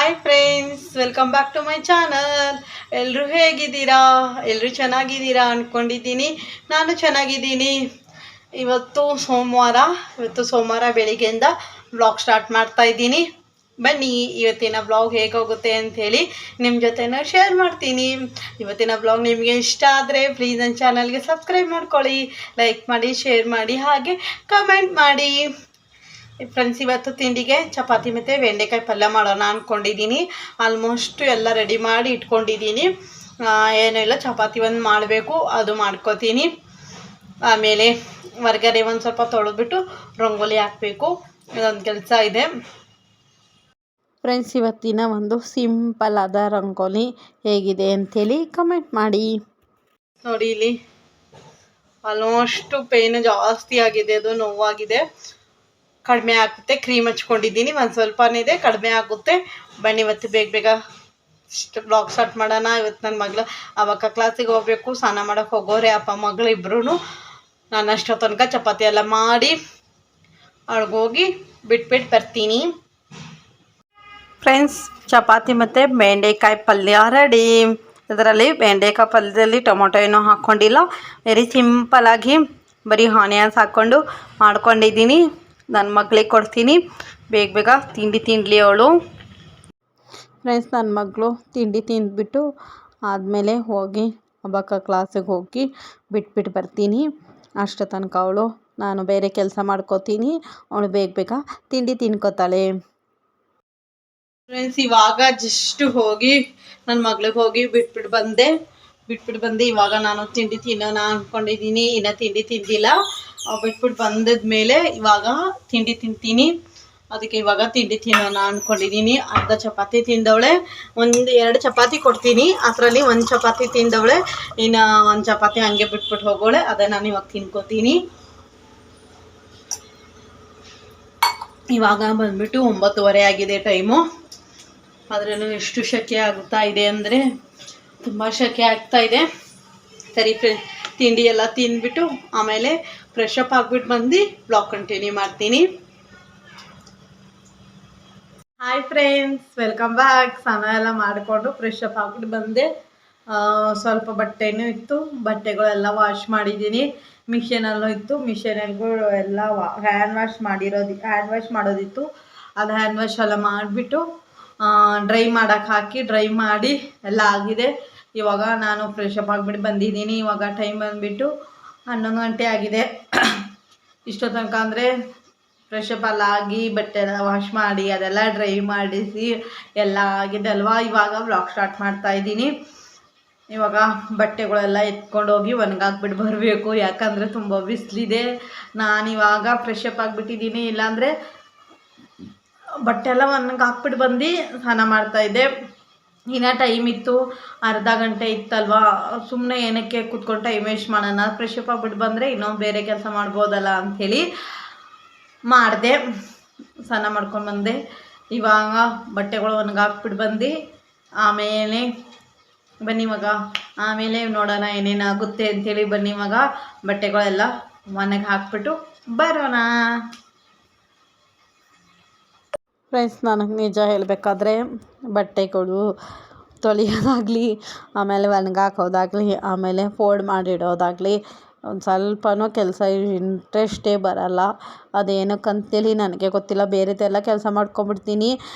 Hi friends, welcome back to my channel. ಎಲ್ಲರೂ ಹೇಗಿದ್ದೀರಾ? ಎಲ್ಲರೂ ಚೆನ್ನಾಗಿದ್ದೀರಾ ಅಂದ್ಕೊಂಡಿದ್ದೀನಿ. ನಾನು ಚೆನ್ನಾಗಿದ್ದೀನಿ. ಇವತ್ತು ಸೋಮವಾರ ಬೆಳಿಗ್ಗೆಯಿಂದ ವ್ಲಾಗ್ ಸ್ಟಾರ್ಟ್ ಮಾಡ್ತಾ ಇದ್ದೀನಿ. ಬನ್ನಿ, ಇವತ್ತಿನ ವ್ಲಾಗ್ ಹೇಗೋಗುತ್ತೆ ಅಂಥೇಳಿ ನಿಮ್ಮ ಜೊತೆನೂ ಶೇರ್ ಮಾಡ್ತೀನಿ. ಇವತ್ತಿನ ವ್ಲಾಗ್ ನಿಮಗೆ ಇಷ್ಟ ಆದರೆ ಪ್ಲೀಸ್ ನನ್ನ ಚಾನಲ್ಗೆ ಸಬ್ಸ್ಕ್ರೈಬ್ ಮಾಡ್ಕೊಳ್ಳಿ, ಲೈಕ್ ಮಾಡಿ, ಶೇರ್ ಮಾಡಿ, ಹಾಗೆ ಕಮೆಂಟ್ ಮಾಡಿ. ಫ್ರೆಂಡ್ಸ್, ಇವತ್ತು ತಿಂಡಿಗೆ ಚಪಾತಿ ಮತ್ತು ಬೆಂಡೆಕಾಯಿ ಪಲ್ಯ ಮಾಡೋಣ ಅಂದ್ಕೊಂಡಿದ್ದೀನಿ. ಆಲ್ಮೋಸ್ಟ್ ಎಲ್ಲ ರೆಡಿ ಮಾಡಿ ಇಟ್ಕೊಂಡಿದ್ದೀನಿ. ಏನೂ ಇಲ್ಲ, ಚಪಾತಿ ಒಂದು ಮಾಡಬೇಕು, ಅದು ಮಾಡ್ಕೋತೀನಿ. ಆಮೇಲೆ ಹೊರ್ಗಡೆ ಒಂದು ಸ್ವಲ್ಪ ತೊಳೆದ್ಬಿಟ್ಟು ರಂಗೋಲಿ ಹಾಕಬೇಕು, ಇದೊಂದು ಕೆಲಸ ಇದೆ. ಫ್ರೆಂಡ್ಸ್, ಇವತ್ತಿನ ಒಂದು ಸಿಂಪಲ್ ಆದ ರಂಗೋಲಿ ಹೇಗಿದೆ ಅಂಥೇಳಿ ಕಮೆಂಟ್ ಮಾಡಿ. ನೋಡಿ, ಇಲ್ಲಿ ಆಲ್ಮೋಸ್ಟು ಪೇಯ್ನು ಜಾಸ್ತಿ ಆಗಿದೆ, ಅದು ನೋವಾಗಿದೆ. ಕಡಿಮೆ ಆಗುತ್ತೆ. ಕ್ರೀಮ್ ಹಚ್ಕೊಂಡಿದ್ದೀನಿ, ಒಂದು ಸ್ವಲ್ಪನೇ ಇದೆ, ಕಡಿಮೆ ಆಗುತ್ತೆ. ಬನ್ನಿ, ಇವತ್ತು ಬೇಗ ಬ್ಲಾಗ್ ಸ್ಟಾರ್ಟ್ ಮಾಡೋಣ. ಇವತ್ತು ನನ್ನ ಮಗಳು ಅವಾಗ ಕ್ಲಾಸಿಗೆ ಹೋಗಬೇಕು, ಸ್ನಾನ ಮಾಡೋಕ್ಕೆ ಹೋಗೋರೆ ಅಪ್ಪ ಮಗಳು ಇಬ್ಬರೂ. ನಾನು ಅಷ್ಟೋ ತನಕ ಚಪಾತಿ ಎಲ್ಲ ಮಾಡಿ ಅಳ್ಗೋಗಿ ಬಿಟ್ಬಿಟ್ಟು ಬರ್ತೀನಿ. ಫ್ರೆಂಡ್ಸ್, ಚಪಾತಿ ಮತ್ತು ಬೆಂಡೆಕಾಯಿ ಪಲ್ಯ ರೆಡಿ. ಇದರಲ್ಲಿ ಬೆಂಡೆಕಾಯಿ ಪಲ್ಯದಲ್ಲಿ ಟೊಮೊಟೊ ಏನೂ ಹಾಕ್ಕೊಂಡಿಲ್ಲ, ವೆರಿ ಸಿಂಪಲಾಗಿ ಬರೀ ಆನಿಯನ್ಸ್ ಹಾಕ್ಕೊಂಡು ಮಾಡ್ಕೊಂಡಿದ್ದೀನಿ. ನನ್ನ ಮಗಳಿಗೆ ಕೊಡ್ತೀನಿ, ಬೇಗ ತಿಂಡಿ ತಿನ್ನಲಿ ಅವಳು. ಫ್ರೆಂಡ್ಸ್, ನನ್ನ ಮಗಳು ತಿಂಡಿ ತಿಂದ್ಬಿಟ್ಟು ಆದಮೇಲೆ ಹೋಗಿ ಅಬ್ಬಕ್ಕ ಕ್ಲಾಸಿಗೆ ಹೋಗಿ ಬಿಟ್ಬಿಟ್ಟು ಬರ್ತೀನಿ. ಅಷ್ಟು ತನಕ ನಾನು ಬೇರೆ ಕೆಲಸ ಮಾಡ್ಕೋತೀನಿ, ಅವಳು ಬೇಗ ತಿಂಡಿ ತಿನ್ಕೋತಾಳೆ. ಫ್ರೆಂಡ್ಸ್, ಇವಾಗ ಜಸ್ಟ್ ಹೋಗಿ ನನ್ನ ಮಗಳಿಗೆ ಹೋಗಿ ಬಿಟ್ಬಿಟ್ಟು ಬಂದೆ. ಇವಾಗ ನಾನು ತಿಂಡಿ ತಿನ್ನೋಣ ಅಂದ್ಕೊಂಡಿದ್ದೀನಿ. ಇನ್ನೂ ತಿಂಡಿ ತಿಂದಿಲ್ಲ. ಬಿಟ್ಬಿಟ್ಟು ಬಂದದ್ಮೇಲೆ ಇವಾಗ ತಿಂಡಿ ತಿಂತೀನಿ. ಅದಕ್ಕೆ ಇವಾಗ ತಿಂಡಿ ತಿನ್ನೋಣ ಅಂದ್ಕೊಂಡಿದ್ದೀನಿ. ಅರ್ಧ ಚಪಾತಿ ತಿಂದವಳೆ, 1-2 ಚಪಾತಿ ಕೊಡ್ತೀನಿ, ಅದರಲ್ಲಿ 1 ಚಪಾತಿ ತಿಂದವಳೆ, ಇನ್ನು 1 ಚಪಾತಿ ಹಂಗೆ ಬಿಟ್ಬಿಟ್ಟು ಹೋಗೋಳೆ. ಅದೇ ನಾನು ಇವಾಗ ತಿನ್ಕೋತೀನಿ. ಇವಾಗ ಬಂದ್ಬಿಟ್ಟು 9:30 ಆಗಿದೆ ಟೈಮು. ಆದ್ರೂ ಎಷ್ಟು ಶೆಕೆ ಆಗುತ್ತಾ ಇದೆ ಅಂದರೆ ತುಂಬ ಶೆಕೆ ಆಗ್ತಾ ಇದೆ. ಸರಿ ಫ್ರೆಂಡ್ಸ್, ತಿಂಡಿ ಎಲ್ಲ ತಿಂದ್ಬಿಟ್ಟು ಆಮೇಲೆ ಫ್ರೆಶ್ ಅಪ್ ಆಗಿಬಿಟ್ಟು ಬಂದು ಬ್ಲಾಗ್ ಕಂಟಿನ್ಯೂ ಮಾಡ್ತೀನಿ. Hi friends, welcome back. ಸ್ನಾನ ಎಲ್ಲ ಮಾಡಿಕೊಂಡು ಫ್ರೆಶ್ ಅಪ್ ಆಗಿಬಿಟ್ಟು ಬಂದೆ. ಸ್ವಲ್ಪ ಬಟ್ಟೆನೂ ಇತ್ತು, ಬಟ್ಟೆಗಳೆಲ್ಲ ವಾಶ್ ಮಾಡಿದ್ದೀನಿ. ಮಿಷನಲ್ಲೂ ಇತ್ತು, ಮಿಷನಲ್ಗೂ ಎಲ್ಲ ಹ್ಯಾಂಡ್ ವಾಶ್ ಮಾಡೋದಿತ್ತು. ಅದು ಹ್ಯಾಂಡ್ ವಾಶ್ ಎಲ್ಲ ಮಾಡಿಬಿಟ್ಟು ಡ್ರೈ ಮಾಡೋಕ್ಕೆ ಹಾಕಿ ಡ್ರೈ ಮಾಡಿ ಎಲ್ಲ ಆಗಿದೆ. ಇವಾಗ ನಾನು ಫ್ರೆಶ್ ಅಪ್ ಆಗಿಬಿಟ್ಟು ಬಂದಿದ್ದೀನಿ. ಇವಾಗ ಟೈಮ್ ಬಂದುಬಿಟ್ಟು 11 ಗಂಟೆ ಆಗಿದೆ. ಇಷ್ಟೋ ತನಕ ಅಂದರೆ ಫ್ರೆಶ್ ಅಪ್ ಎಲ್ಲ ಆಗಿ ಬಟ್ಟೆ ಎಲ್ಲ ವಾಶ್ ಮಾಡಿ ಅದೆಲ್ಲ ಡ್ರೈ ಮಾಡಿಸಿ ಎಲ್ಲ ಆಗಿದೆ ಅಲ್ವಾ. ಇವಾಗ ವ್ಲಾಗ್ ಸ್ಟಾರ್ಟ್ ಮಾಡ್ತಾಯಿದ್ದೀನಿ. ಇವಾಗ ಬಟ್ಟೆಗಳೆಲ್ಲ ಎತ್ಕೊಂಡೋಗಿ ಒಣಗಾಕ್ಬಿಟ್ಟು ಬರಬೇಕು, ಯಾಕಂದರೆ ತುಂಬ ಬಿಸಿಲಿದೆ. ನಾನಿವಾಗ ಫ್ರೆಶ್ ಅಪ್ ಆಗಿಬಿಟ್ಟಿದ್ದೀನಿ, ಇಲ್ಲಾಂದರೆ ಬಟ್ಟೆ ಎಲ್ಲ ಒಣಗಾಕ್ಬಿಟ್ಟು ಬಂದು ಸ್ನಾನ ಮಾಡ್ತಾಯಿದ್ದೆ. ಇನ್ನೂ ಟೈಮ್ ಇತ್ತು, ಅರ್ಧ ಗಂಟೆ ಇತ್ತಲ್ವಾ, ಸುಮ್ಮನೆ ಏನಕ್ಕೆ ಕೂತ್ಕೊಂಡು ಟೈಮ್ ವೇಸ್ಟ್ ಮಾಡೋಣ, ಫ್ರೆಶ್ ಅಪ್ ಆಗಿಬಿಟ್ಟು ಬಂದರೆ ಇನ್ನೊಂದು ಬೇರೆ ಕೆಲಸ ಮಾಡ್ಬೋದಲ್ಲ ಅಂಥೇಳಿ ಮಾಡಿದೆ. ಸ್ನಾನ ಮಾಡ್ಕೊಂಡು ಬಂದೆ. ಇವಾಗ ಬಟ್ಟೆಗಳು ಒಣಗಾಕ್ಬಿಟ್ಟು ಬಂದು ಆಮೇಲೆ ಬನ್ನಿ ಮಗ, ಆಮೇಲೆ ನೋಡೋಣ ಏನೇನಾಗುತ್ತೆ ಅಂಥೇಳಿ. ಬನ್ನಿ ಮಗ, ಬಟ್ಟೆಗಳೆಲ್ಲ ಒಣಗಿ ಹಾಕ್ಬಿಟ್ಟು ಬರೋಣ. ಫ್ರೆಂಡ್ಸ್, ನನಗೆ ನಿಜ ಹೇಳಬೇಕಾದ್ರೆ ಬಟ್ಟೆಗಳು ತೊಳೆಯೋದಾಗಲಿ, ಆಮೇಲೆ ಒಣಗಾಕೋದಾಗಲಿ, ಆಮೇಲೆ ಫೋಲ್ಡ್ ಮಾಡಿಡೋದಾಗಲಿ ಒಂದು ಸ್ವಲ್ಪನೂ ಕೆಲಸ ಇಂಟ್ರೆಸ್ಟೇ ಬರಲ್ಲ. ಅದೇನಕ್ಕಂತೇಳಿ ನನಗೆ ಗೊತ್ತಿಲ್ಲ. ಬೇರೆದೆಲ್ಲ ಕೆಲಸ ಮಾಡ್ಕೊಂಬಿಡ್ತೀನಿ,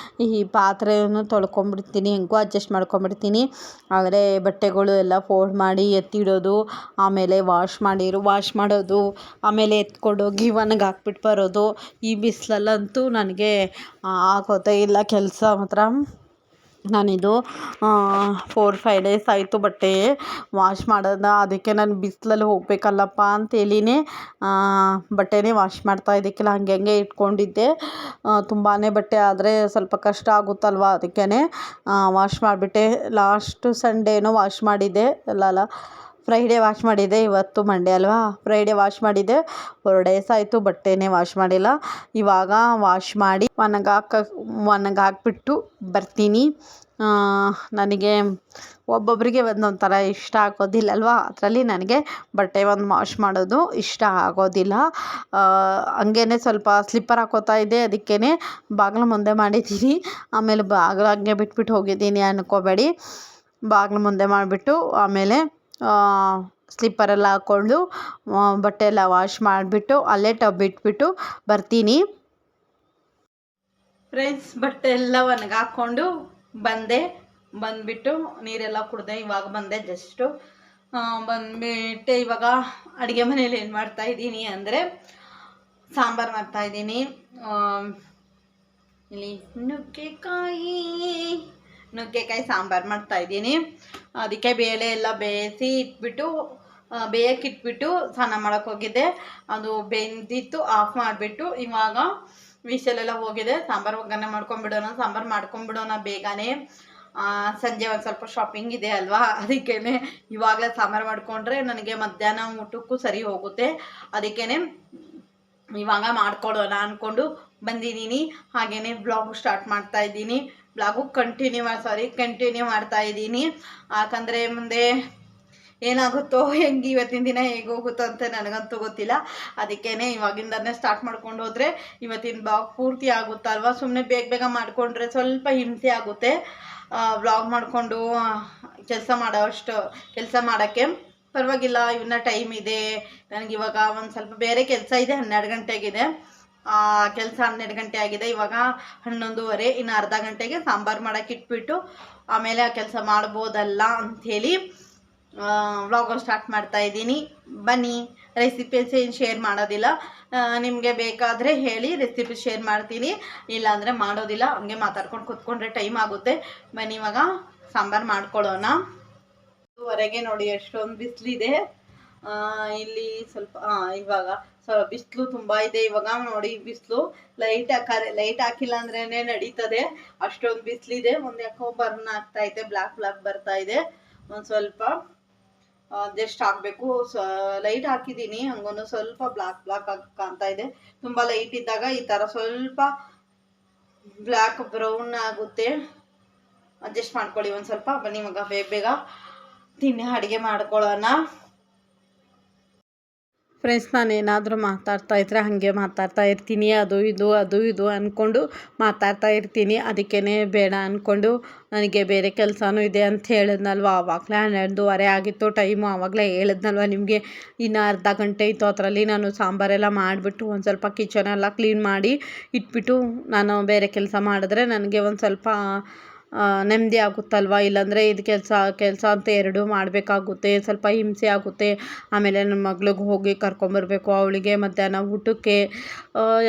ಈ ಪಾತ್ರೆಯನ್ನು ತೊಳ್ಕೊಂಬಿಡ್ತೀನಿ, ಹೆಂಗೋ ಅಡ್ಜಸ್ಟ್ ಮಾಡ್ಕೊಂಬಿಡ್ತೀನಿ. ಆದರೆ ಬಟ್ಟೆಗಳು ಎಲ್ಲ ಫೋಲ್ಡ್ ಮಾಡಿ ಎತ್ತಿಡೋದು, ಆಮೇಲೆ ವಾಶ್ ಮಾಡೋದು, ಆಮೇಲೆ ಎತ್ಕೊಂಡೋಗಿ ಒಣಗಾಕ್ಬಿಟ್ಟು ಬರೋದು, ಈ ಬಿಸಿಲಲ್ಲಂತೂ ನನಗೆ ಆಗೋದೇ ಇಲ್ಲ ಕೆಲಸ ಮಾತ್ರ. ನಾನಿದು 4-5 ಡೇಸ್ ಆಯಿತು ಬಟ್ಟೆ ವಾಶ್ ಮಾಡೋದು. ಅದಕ್ಕೆ ನಾನು ಬಿಸಿಲಲ್ಲಿ ಹೋಗಬೇಕಲ್ಲಪ್ಪ ಅಂತೇಳಿನೇ ಬಟ್ಟೆನೇ ವಾಶ್ ಮಾಡ್ತಾ ಇದಕ್ಕೆಲ್ಲ ಹಂಗೆ ಇಟ್ಕೊಂಡಿದ್ದೆ. ತುಂಬಾ ಬಟ್ಟೆ ಆದರೆ ಸ್ವಲ್ಪ ಕಷ್ಟ ಆಗುತ್ತಲ್ವ, ಅದಕ್ಕೇ ವಾಶ್ ಮಾಡಿಬಿಟ್ಟೆ. ಲಾಸ್ಟ್ ಸಂಡೇನೋ ವಾಶ್ ಮಾಡಿದ್ದೆ, ಅಲ್ಲ ಫ್ರೈಡೇ ವಾಶ್ ಮಾಡಿದ್ದೆ. ಇವತ್ತು ಮಂಡೇ ಅಲ್ವಾ, ಫ್ರೈಡೇ ವಾಶ್ ಮಾಡಿದ್ದೆ. 4 ಡೇಸ್ ಆಯಿತು ಬಟ್ಟೆನೇ ವಾಶ್ ಮಾಡಿಲ್ಲ. ಇವಾಗ ವಾಶ್ ಮಾಡಿ ಒಣಗಾಕ್ಬಿಟ್ಟು ಬರ್ತೀನಿ. ನನಗೆ ಒಬ್ಬೊಬ್ಬರಿಗೆ ಒಂದೊಂದು ಥರ ಇಷ್ಟ ಆಗೋದಿಲ್ಲಲ್ವ, ಅದರಲ್ಲಿ ನನಗೆ ಬಟ್ಟೆ ಒಂದು ವಾಶ್ ಮಾಡೋದು ಇಷ್ಟ ಆಗೋದಿಲ್ಲ. ಹಂಗೇ ಸ್ವಲ್ಪ ಸ್ಲಿಪ್ಪರ್ ಹಾಕೋತಾ ಇದ್ದೆ, ಅದಕ್ಕೇ ಬಾಗಿಲು ಮುಂದೆ ಮಾಡಿದ್ದೀನಿ. ಆಮೇಲೆ ಬಾಗಿಲು ಹಂಗೆ ಬಿಟ್ಬಿಟ್ಟು ಹೋಗಿದ್ದೀನಿ ಅನ್ಕೋಬೇಡಿ. ಬಾಗಿಲು ಮುಂದೆ ಮಾಡಿಬಿಟ್ಟು ಆಮೇಲೆ ಸ್ಲಿಪ್ಪರೆಲ್ಲ ಹಾಕ್ಕೊಂಡು ಬಟ್ಟೆ ಎಲ್ಲ ವಾಶ್ ಮಾಡಿಬಿಟ್ಟು ಅಲ್ಲೇ ಟಬ್ ಇಟ್ಬಿಟ್ಟು ಬರ್ತೀನಿ. ಫ್ರೆಂಡ್ಸ್, ಬಟ್ಟೆ ಎಲ್ಲ ಒಣಗಾಕೊಂಡು ಬಂದುಬಿಟ್ಟು ನೀರೆಲ್ಲ ಕುಡಿದೆ. ಇವಾಗ ಬಂದೆ ಜಸ್ಟು. ಬಂದುಬಿಟ್ಟು ಇವಾಗ ಅಡುಗೆ ಮನೇಲಿ ಏನು ಮಾಡ್ತಾಯಿದ್ದೀನಿ ಅಂದರೆ ಸಾಂಬಾರು ಮಾಡ್ತಾಯಿದ್ದೀನಿ. ಇಲ್ಲಿ ನುಗ್ಗೆಕಾಯಿ ಸಾಂಬಾರು ಮಾಡ್ತಾಯಿದ್ದೀನಿ. ಅದಕ್ಕೆ ಬೇಳೆ ಎಲ್ಲ ಬೇಯಿಸಿ ಇಟ್ಬಿಟ್ಟು ಬೇಯಕ್ಕಿಟ್ಬಿಟ್ಟು ಸ್ನಾನ ಮಾಡೋಕ್ಕೆ ಹೋಗಿದ್ದೆ. ಅದು ಬೆಂದಿತ್ತು, ಆಫ್ ಮಾಡಿಬಿಟ್ಟು ಇವಾಗ ವಿಷಲೆಲ್ಲ ಹೋಗಿದೆ. ಸಾಂಬಾರು ಒಗ್ಗರಣೆ ಮಾಡ್ಕೊಂಬಿಡೋಣ ಬೇಗನೆ. ಸಂಜೆ ಒಂದು ಸ್ವಲ್ಪ ಶಾಪಿಂಗ್ ಇದೆ ಅಲ್ವಾ, ಅದಕ್ಕೇ ಇವಾಗಲೇ ಸಾಂಬಾರು ಮಾಡಿಕೊಂಡ್ರೆ ನನಗೆ ಮಧ್ಯಾಹ್ನ ಊಟಕ್ಕೂ ಸರಿ ಹೋಗುತ್ತೆ. ಅದಕ್ಕೇ ಇವಾಗ ಮಾಡ್ಕೊಳ್ಳೋಣ ಅಂದ್ಕೊಂಡು ಬಂದಿದ್ದೀನಿ. ಹಾಗೆಯೇ ಬ್ಲಾಗು ಸ್ಟಾರ್ಟ್ ಮಾಡ್ತಾಯಿದ್ದೀನಿ. ಬ್ಲಾಗು ಕಂಟಿನ್ಯೂ ಮಾಡ್ತಾಯಿದ್ದೀನಿ. ಯಾಕಂದರೆ ಮುಂದೆ ಏನಾಗುತ್ತೋ ಹೆಂಗೆ ಇವತ್ತಿನ ದಿನ ಹೇಗೆ ಹೋಗುತ್ತೋ ಅಂತ ನನಗಂತೂ ಗೊತ್ತಿಲ್ಲ. ಅದಕ್ಕೇ ಇವಾಗಿಂದನೇ ಸ್ಟಾರ್ಟ್ ಮಾಡ್ಕೊಂಡು ಹೋದರೆ ಇವತ್ತಿನ ಬ್ಲಾಗ್ ಪೂರ್ತಿ ಆಗುತ್ತಲ್ವ. ಸುಮ್ಮನೆ ಬೇಗ ಮಾಡಿಕೊಂಡ್ರೆ ಸ್ವಲ್ಪ ಹಿಂಸೆ ಆಗುತ್ತೆ. ಬ್ಲಾಗ್ ಮಾಡಿಕೊಂಡು ಕೆಲಸ ಮಾಡೋಕ್ಕೆ ಪರವಾಗಿಲ್ಲ. ಇವನ್ನ ಟೈಮ್ ಇದೆ ನನಗಿವಾಗ. ಒಂದು ಸ್ವಲ್ಪ ಬೇರೆ ಕೆಲಸ ಇದೆ, 12 ಗಂಟೆಗಿದೆ ಕೆಲಸ. 12 ಗಂಟೆ ಆಗಿದೆ, ಇವಾಗ 11:30. ಇನ್ನು ಅರ್ಧ ಗಂಟೆಗೆ ಸಾಂಬಾರು ಮಾಡೋಕ್ಕೆ ಇಟ್ಬಿಟ್ಟು ಆಮೇಲೆ ಆ ಕೆಲಸ ಮಾಡ್ಬೋದಲ್ಲ ಅಂಥೇಳಿ ವ್ಲಾಗ್ ಸ್ಟಾರ್ಟ್ ಮಾಡ್ತಾಯಿದ್ದೀನಿ. ಬನ್ನಿ. ರೆಸಿಪೀಸ್ ಏನು ಶೇರ್ ಮಾಡೋದಿಲ್ಲ. ನಿಮಗೆ ಬೇಕಾದರೆ ಹೇಳಿ, ರೆಸಿಪಿ ಶೇರ್ ಮಾಡ್ತೀನಿ. ಇಲ್ಲಾಂದರೆ ಮಾಡೋದಿಲ್ಲ. ಹಂಗೆ ಮಾತಾಡ್ಕೊಂಡು ಕೂತ್ಕೊಂಡ್ರೆ ಟೈಮ್ ಆಗುತ್ತೆ. ಬನ್ನಿ ಇವಾಗ ಸಾಂಬಾರು ಮಾಡ್ಕೊಳ್ಳೋಣ. ಹೊರಗೆ ನೋಡಿ ಎಷ್ಟೊಂದು ಬಿಸಿಲಿದೆ. ಇಲ್ಲಿ ಸ್ವಲ್ಪ ಇವಾಗ ಬಿಸಿಲು ತುಂಬ ಇದೆ. ಇವಾಗ ನೋಡಿ ಬಿಸಿಲು ಲೈಟ್ ಹಾಕಿಲ್ಲ ಅಂದ್ರೇ ನಡೀತದೆ, ಅಷ್ಟೊಂದು ಬಿಸಿಲಿದೆ. ಒಂದು ಯಾಕೋ ಬರ್ನ್ ಆಗ್ತಾಯಿದೆ, ಬ್ಲ್ಯಾಕ್ ಬರ್ತಾ ಇದೆ. ಒಂದು ಸ್ವಲ್ಪ ಅಡ್ಜಸ್ಟ್ ಆಗಬೇಕು. ಲೈಟ್ ಹಾಕಿದ್ದೀನಿ, ಹಂಗೂ ಸ್ವಲ್ಪ ಬ್ಲ್ಯಾಕ್ ಆಗಿ ಕಾಣ್ತಾ ಇದೆ. ತುಂಬ ಲೈಟ್ ಇದ್ದಾಗ ಈ ಥರ ಸ್ವಲ್ಪ ಬ್ಲ್ಯಾಕ್ ಬ್ರೌನ್ ಆಗುತ್ತೆ. ಅಡ್ಜಸ್ಟ್ ಮಾಡ್ಕೊಳ್ಳಿ ಒಂದು ಸ್ವಲ್ಪ. ಬನ್ನಿ ಮಗ ಬೇಗ ಅಡುಗೆ ಮಾಡ್ಕೊಳ್ಳೋಣ. ಫ್ರೆಂಡ್ಸ್, ನಾನು ಏನಾದರೂ ಮಾತಾಡ್ತಾ ಇದ್ದರೆ ಹಾಗೆ ಮಾತಾಡ್ತಾ ಇರ್ತೀನಿ. ಅದು ಇದು ಅಂದ್ಕೊಂಡು ಮಾತಾಡ್ತಾ ಇರ್ತೀನಿ. ಅದಕ್ಕೇ ಬೇಡ ಅಂದ್ಕೊಂಡು ನನಗೆ ಬೇರೆ ಕೆಲಸನೂ ಇದೆ ಅಂತ ಹೇಳಿದ್ನಲ್ವ. ಆವಾಗಲೇ 12:30 ಆಗಿತ್ತು ಟೈಮು. ಆವಾಗಲೇ ಹೇಳಿದ್ನಲ್ವ ನಿಮಗೆ. ಇನ್ನು ಅರ್ಧ ಗಂಟೆ ಇತ್ತು. ಅದರಲ್ಲಿ ನಾನು ಸಾಂಬಾರೆಲ್ಲ ಮಾಡಿಬಿಟ್ಟು ಒಂದು ಸ್ವಲ್ಪ ಕಿಚನೆಲ್ಲ ಕ್ಲೀನ್ ಮಾಡಿ ಇಟ್ಬಿಟ್ಟು ನಾನು ಬೇರೆ ಕೆಲಸ ಮಾಡಿದ್ರೆ ನನಗೆ ಒಂದು ಸ್ವಲ್ಪ ನೆಮ್ಮದಿ ಆಗುತ್ತಲ್ವ. ಇಲ್ಲಾಂದರೆ ಇದು ಕೆಲಸ ಅಂತ ಎರಡೂ ಮಾಡಬೇಕಾಗುತ್ತೆ, ಸ್ವಲ್ಪ ಹಿಂಸೆ ಆಗುತ್ತೆ. ಆಮೇಲೆ ನನ್ನ ಮಗಳಿಗೆ ಹೋಗಿ ಕರ್ಕೊಂಬರ್ಬೇಕು, ಅವಳಿಗೆ ಮಧ್ಯಾಹ್ನ ಊಟಕ್ಕೆ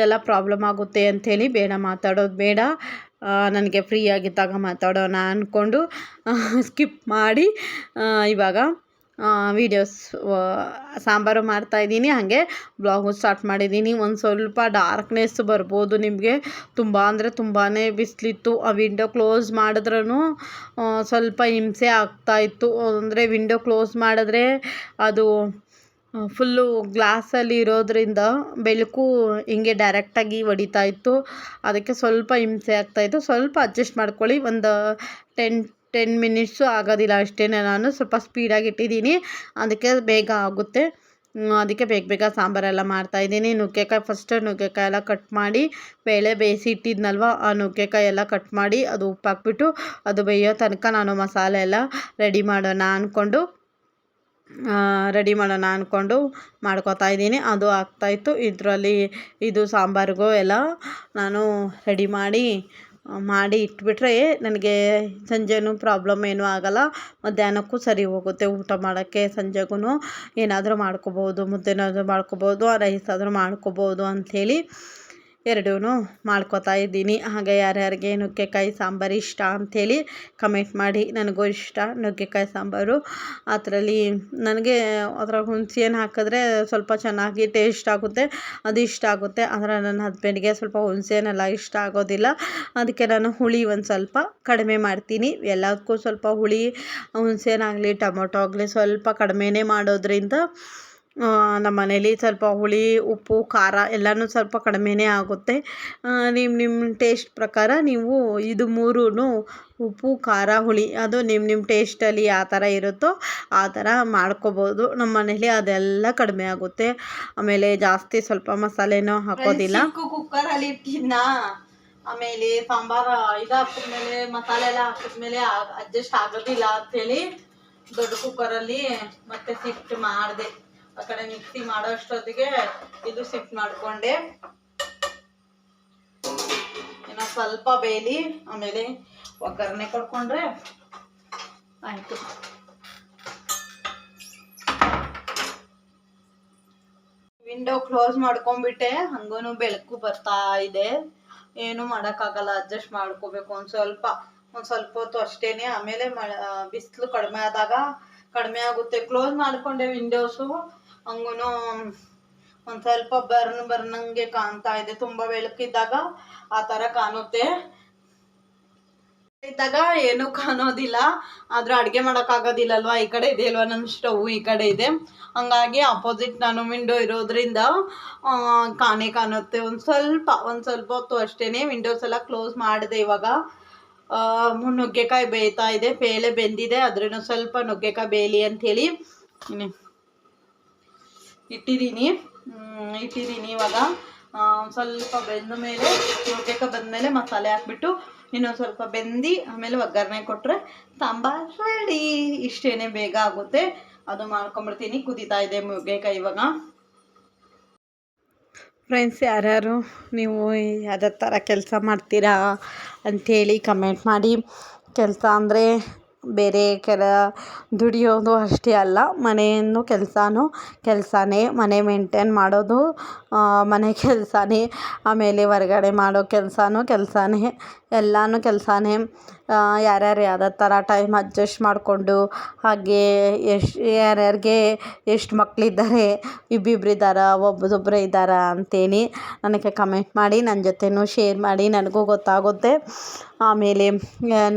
ಎಲ್ಲ ಪ್ರಾಬ್ಲಮ್ ಆಗುತ್ತೆ ಅಂಥೇಳಿ ಮಾತಾಡೋದು ಬೇಡ. ನನಗೆ ಫ್ರೀ ಆಗಿದ್ದಾಗ ಮಾತಾಡೋಣ ಅಂದ್ಕೊಂಡು ಸ್ಕಿಪ್ ಮಾಡಿ ಇವಾಗ ವೀಡಿಯೋಸ್ ಸಾಂಬಾರು ಮಾಡ್ತಾಯಿದ್ದೀನಿ. ಹಾಗೆ ಬ್ಲಾಗು ಸ್ಟಾರ್ಟ್ ಮಾಡಿದ್ದೀನಿ. ಒಂದು ಸ್ವಲ್ಪ ಡಾರ್ಕ್ನೆಸ್ ಬರ್ಬೋದು ನಿಮಗೆ. ತುಂಬ ಅಂದರೆ ತುಂಬಾ ಬಿಸಿಲಿತ್ತು. ಆ ವಿಂಡೋ ಕ್ಲೋಸ್ ಮಾಡಿದ್ರೂ ಸ್ವಲ್ಪ ಹಿಂಸೆ ಆಗ್ತಾಯಿತ್ತು. ಅಂದರೆ ವಿಂಡೋ ಕ್ಲೋಸ್ ಮಾಡಿದ್ರೆ ಅದು ಫುಲ್ಲು ಗ್ಲಾಸಲ್ಲಿ ಇರೋದ್ರಿಂದ ಬೆಳಕು ಹಿಂಗೆ ಡೈರೆಕ್ಟಾಗಿ ಹೊಡಿತಾ ಇತ್ತು. ಅದಕ್ಕೆ ಸ್ವಲ್ಪ ಹಿಂಸೆ ಆಗ್ತಾಯಿತ್ತು. ಸ್ವಲ್ಪ ಅಡ್ಜಸ್ಟ್ ಮಾಡ್ಕೊಳ್ಳಿ. ಒಂದು 10 ಮಿನಿಟ್ಸು ಆಗೋದಿಲ್ಲ ಅಷ್ಟೇ. ನಾನು ಸ್ವಲ್ಪ ಸ್ಪೀಡಾಗಿ ಇಟ್ಟಿದ್ದೀನಿ, ಅದಕ್ಕೆ ಬೇಗ ಆಗುತ್ತೆ. ಅದಕ್ಕೆ ಬೇಗ ಸಾಂಬಾರೆಲ್ಲ ಮಾಡ್ತಾಯಿದ್ದೀನಿ. ನುಗ್ಗೆಕಾಯಿ ಎಲ್ಲ ಕಟ್ ಮಾಡಿ ಬೇಳೆ ಬೇಯಿಸಿ ಇಟ್ಟಿದ್ನಲ್ವ, ಆ ನುಗ್ಗೆಕಾಯಿ ಎಲ್ಲ ಕಟ್ ಮಾಡಿ ಅದು ಉಪ್ಪು ಹಾಕ್ಬಿಟ್ಟು ಅದು ಬೇಯೋ ತನಕ ನಾನು ಮಸಾಲೆ ಎಲ್ಲ ರೆಡಿ ಮಾಡೋಣ ಅಂದ್ಕೊಂಡು ಮಾಡ್ಕೋತಾ ಇದ್ದೀನಿ. ಅದು ಆಗ್ತಾಯಿತ್ತು. ಇದರಲ್ಲಿ ಇದು ಸಾಂಬಾರಿಗೂ ಎಲ್ಲ ನಾನು ರೆಡಿ ಮಾಡಿ ಇಟ್ಬಿಟ್ರೆ ನನಗೆ ಸಂಜೆನೂ ಪ್ರಾಬ್ಲಮ್ ಏನೂ ಆಗೋಲ್ಲ. ಮಧ್ಯಾಹ್ನಕ್ಕೂ ಸರಿ ಹೋಗುತ್ತೆ ಊಟ ಮಾಡೋಕ್ಕೆ. ಸಂಜೆಗೂ ಏನಾದರೂ ಮಾಡ್ಕೋಬೋದು, ಮುದ್ದೆನಾದರೂ ಮಾಡ್ಕೋಬೋದು, ರೈಸ್ ಆದರೂ ಮಾಡ್ಕೋಬೋದು ಅಂಥೇಳಿ ಎರಡೂ ಮಾಡ್ಕೋತಾ ಇದ್ದೀನಿ. ಹಾಗೆ ಯಾರ್ಯಾರಿಗೆ ನುಗ್ಗೆಕಾಯಿ ಸಾಂಬಾರು ಇಷ್ಟ ಅಂಥೇಳಿ ಕಮೆಂಟ್ ಮಾಡಿ. ನನಗೂ ಇಷ್ಟ ನುಗ್ಗೆಕಾಯಿ ಸಾಂಬಾರು. ನನಗೆ ಅದ್ರಾಗ ಹುಣಸೆಹಣ್ಣು ಹಾಕಿದ್ರೆ ಸ್ವಲ್ಪ ಚೆನ್ನಾಗಿ ಟೇಸ್ಟ್ ಆಗುತ್ತೆ, ಅದು ಇಷ್ಟ ಆಗುತ್ತೆ. ಆದರೆ ನನ್ನ ಹಸ್ಬೆಂಡ್ಗೆ ಸ್ವಲ್ಪ ಹುಣಸೆಹಣ್ಣೆಲ್ಲ ಇಷ್ಟ ಆಗೋದಿಲ್ಲ. ಅದಕ್ಕೆ ನಾನು ಹುಳಿ ಒಂದು ಸ್ವಲ್ಪ ಕಡಿಮೆ ಮಾಡ್ತೀನಿ. ಎಲ್ಲದಕ್ಕೂ ಸ್ವಲ್ಪ ಹುಳಿ, ಹುಣಸೆಹಣ್ಣಾಗಲಿ ಟೊಮೊಟೊ ಆಗಲಿ ಸ್ವಲ್ಪ ಕಡಿಮೆನೇ ಮಾಡೋದ್ರಿಂದ ನಮ್ಮ ಮನೇಲಿ ಸ್ವಲ್ಪ ಹುಳಿ ಉಪ್ಪು ಖಾರ ಎಲ್ಲನೂ ಸ್ವಲ್ಪ ಕಡಿಮೆನೇ ಆಗುತ್ತೆ. ನಿಮ್ಮ ಟೇಸ್ಟ್ ಪ್ರಕಾರ ನೀವು ಇದು ಮೂರೂ ಉಪ್ಪು ಖಾರ ಹುಳಿ ಅದು ನಿಮ್ಮ ಟೇಸ್ಟಲ್ಲಿ ಯಾವ ಥರ ಇರುತ್ತೋ ಆ ಥರ ಮಾಡ್ಕೋಬೋದು. ನಮ್ಮ ಮನೇಲಿ ಅದೆಲ್ಲ ಕಡಿಮೆ ಆಗುತ್ತೆ. ಆಮೇಲೆ ಜಾಸ್ತಿ ಸ್ವಲ್ಪ ಮಸಾಲೆನೂ ಹಾಕೋದಿಲ್ಲ. ಕುಕ್ಕರಲ್ಲಿ ಇಟ್ಟಿದ್ನ ಆಮೇಲೆ ಸಾಂಬಾರು ಇದು ಹಾಕಿದ್ಮೇಲೆ ಮಸಾಲೆ ಎಲ್ಲ ಹಾಕಿದ್ಮೇಲೆ ಅಡ್ಜಸ್ಟ್ ಆಗೋದಿಲ್ಲ ಅಂಥೇಳಿ ದೊಡ್ಡ ಕುಕ್ಕರಲ್ಲಿ ಮತ್ತೆ ಶಿಫ್ಟ್ ಮಾಡಿದೆ. ಆ ಕಡೆ ಮಿಕ್ಸಿ ಮಾಡೋ ಅಷ್ಟೊತ್ತಿಗೆ ಇದು ಶಿಫ್ಟ್ ಮಾಡಿಕೊಂಡೆ. ಇನ್ನು ಸ್ವಲ್ಪ ಬೇಲಿ ಆಮೇಲೆ ಒಗ್ಗರಣೆ ಕೊಡ್ಕೊಂಡ್ರೆ ಆಯಿತು. ವಿಂಡೋ ಕ್ಲೋಸ್ ಮಾಡ್ಕೊಂಡ್ಬಿಟ್ಟೆ. ಹಂಗೂ ಬೆಳಕು ಬರ್ತಾ ಇದೆ. ಏನು ಮಾಡೋಕ್ಕಾಗಲ್ಲ, ಅಡ್ಜಸ್ಟ್ ಮಾಡ್ಕೋಬೇಕು. ಒಂದು ಸ್ವಲ್ಪ ಹೊತ್ತು ಅಷ್ಟೇನೆ. ಆಮೇಲೆ ಬಿಸಿಲು ಕಡಿಮೆ ಆದಾಗ ಕಡಿಮೆ ಆಗುತ್ತೆ. ಕ್ಲೋಸ್ ಮಾಡಿಕೊಂಡೆ ವಿಂಡೋಸು. ಹಂಗೂ ಒಂದು ಸ್ವಲ್ಪ ಬರ್ನಂಗೆ ಕಾಣ್ತಾ ಇದೆ. ತುಂಬ ಬೆಳಕಿದ್ದಾಗ ಆ ಥರ ಕಾಣುತ್ತೆ, ಇದ್ದಾಗ ಏನೂ ಕಾಣೋದಿಲ್ಲ. ಆದರೂ ಅಡುಗೆ ಮಾಡೋಕ್ಕಾಗೋದಿಲ್ಲಲ್ವ. ಈ ಕಡೆ ಇದೆ ಅಲ್ವ ನನ್ನ ಸ್ಟವ್, ಈ ಕಡೆ ಇದೆ. ಹಂಗಾಗಿ ಅಪೋಸಿಟ್ ನಾನು ವಿಂಡೋ ಇರೋದ್ರಿಂದ ಕಾಣುತ್ತೆ. ಒಂದು ಸ್ವಲ್ಪ ಹೊತ್ತು ಅಷ್ಟೇ. ವಿಂಡೋಸ್ ಎಲ್ಲ ಕ್ಲೋಸ್ ಮಾಡಿದೆ. ಇವಾಗ ನುಗ್ಗೆಕಾಯಿ ಬೇಯ್ತಾ ಇದೆ. ಬೇಳೆ ಬೆಂದಿದೆ, ಅದ್ರೂ ಸ್ವಲ್ಪ ನುಗ್ಗೆಕಾಯಿ ಬೇಯಲಿ ಅಂಥೇಳಿ ಇಟ್ಟಿದ್ದೀನಿ. ಇವಾಗ ಸ್ವಲ್ಪ ಬೆಂದ ಮೇಲೆ ನುಗ್ಗೆಕಾಯಿ ಬಂದಮೇಲೆ ಮಸಾಲೆ ಹಾಕ್ಬಿಟ್ಟು ಇನ್ನೊಂದು ಸ್ವಲ್ಪ ಬೆಂದು ಆಮೇಲೆ ಒಗ್ಗರಣೆ ಕೊಟ್ಟರೆ ಸಾಂಬಾರು ರೆಡಿ. ಇಷ್ಟೇನೆ, ಬೇಗ ಆಗುತ್ತೆ. ಅದು ಮಾಡ್ಕೊಂಬಿಡ್ತೀನಿ. ಕುದೀತಾ ಇದೆ ನುಗ್ಗೆಕಾಯಿ ಇವಾಗ. ಫ್ರೆಂಡ್ಸ್, ಯಾರ್ಯಾರು ನೀವು ಯಾವುದೇ ಥರ ಕೆಲಸ ಮಾಡ್ತೀರಾ ಅಂಥೇಳಿ ಕಮೆಂಟ್ ಮಾಡಿ. ಕೆಲಸ ಅಂದರೆ ಬೇರೆ ದುಡಿಯೋದು ಅಷ್ಟೇ ಅಲ್ಲ, ಮನೆಯನ್ನು ಕೆಲಸನೇ. ಮನೆ ಮೇಂಟೈನ್ ಮಾಡೋದು ಮನೆ ಕೆಲಸನೇ. ಆಮೇಲೆ ಹೊರಗಡೆ ಮಾಡೋ ಕೆಲಸನೇ. ಎಲ್ಲನೂ ಕೆಲಸನೇ. ಯಾರ್ಯಾರು ಯಾವುದೇ ಥರ ಟೈಮ್ ಅಡ್ಜಸ್ಟ್ ಮಾಡಿಕೊಂಡು, ಹಾಗೆ ಯಾರ್ಯಾರಿಗೆ ಎಷ್ಟು ಮಕ್ಕಳಿದ್ದಾರೆ, ಇಬ್ಬಿಬ್ಬರಿದ್ದಾರಾ ಒಬ್ಬೊಬ್ಬರೇ ಇದ್ದಾರಾ ಅಂತೇಳಿ ನನಗೆ ಕಮೆಂಟ್ ಮಾಡಿ. ನನ್ನ ಜೊತೆನೂ ಶೇರ್ ಮಾಡಿ, ನನಗೂ ಗೊತ್ತಾಗುತ್ತೆ. ಆಮೇಲೆ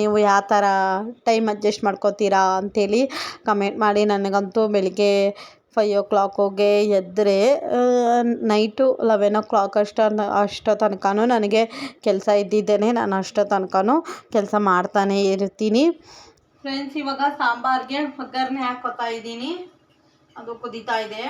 ನೀವು ಯಾವ ಥರ ಟೈಮ್ ಅಡ್ಜಸ್ಟ್ ಮಾಡ್ಕೋತೀರಾ ಅಂಥೇಳಿ ಕಮೆಂಟ್ ಮಾಡಿ. ನನಗಂತೂ ಬೆಳಿಗ್ಗೆ 5 o'clockಗೆ ಎದ್ದರೆ ನೈಟು 11 o'clock ಅಷ್ಟೋ ತನಕನೂ ನನಗೆ ಕೆಲಸ ಇದ್ದಿದ್ದೇನೆ. ನಾನು ಅಷ್ಟೋ ತನಕನೂ ಕೆಲಸ ಮಾಡ್ತಾನೇ ಇರ್ತೀನಿ. ಫ್ರೆಂಡ್ಸ್, ಇವಾಗ ಸಾಂಬಾರಿಗೆ ಒಗ್ಗರಣೆ ಹಾಕೋತಾ ಇದ್ದೀನಿ. ಅದು ಕುದೀತಾ ಇದೆ.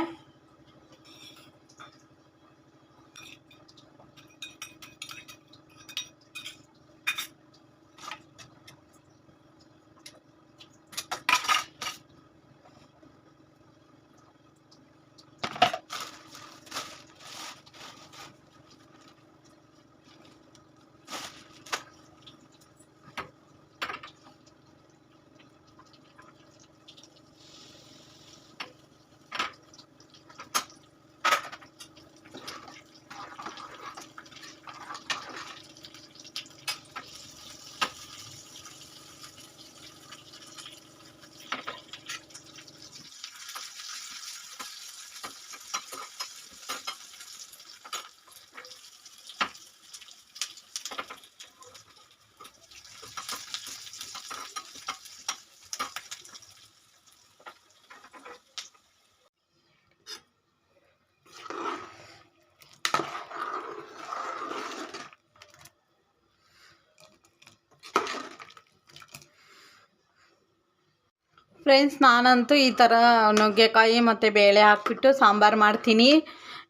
ಫ್ರೆಂಡ್ಸ್, ನಾನಂತೂ ಈ ಥರ ನುಗ್ಗೆಕಾಯಿ ಮತ್ತು ಬೇಳೆ ಹಾಕ್ಬಿಟ್ಟು ಸಾಂಬಾರು ಮಾಡ್ತೀನಿ.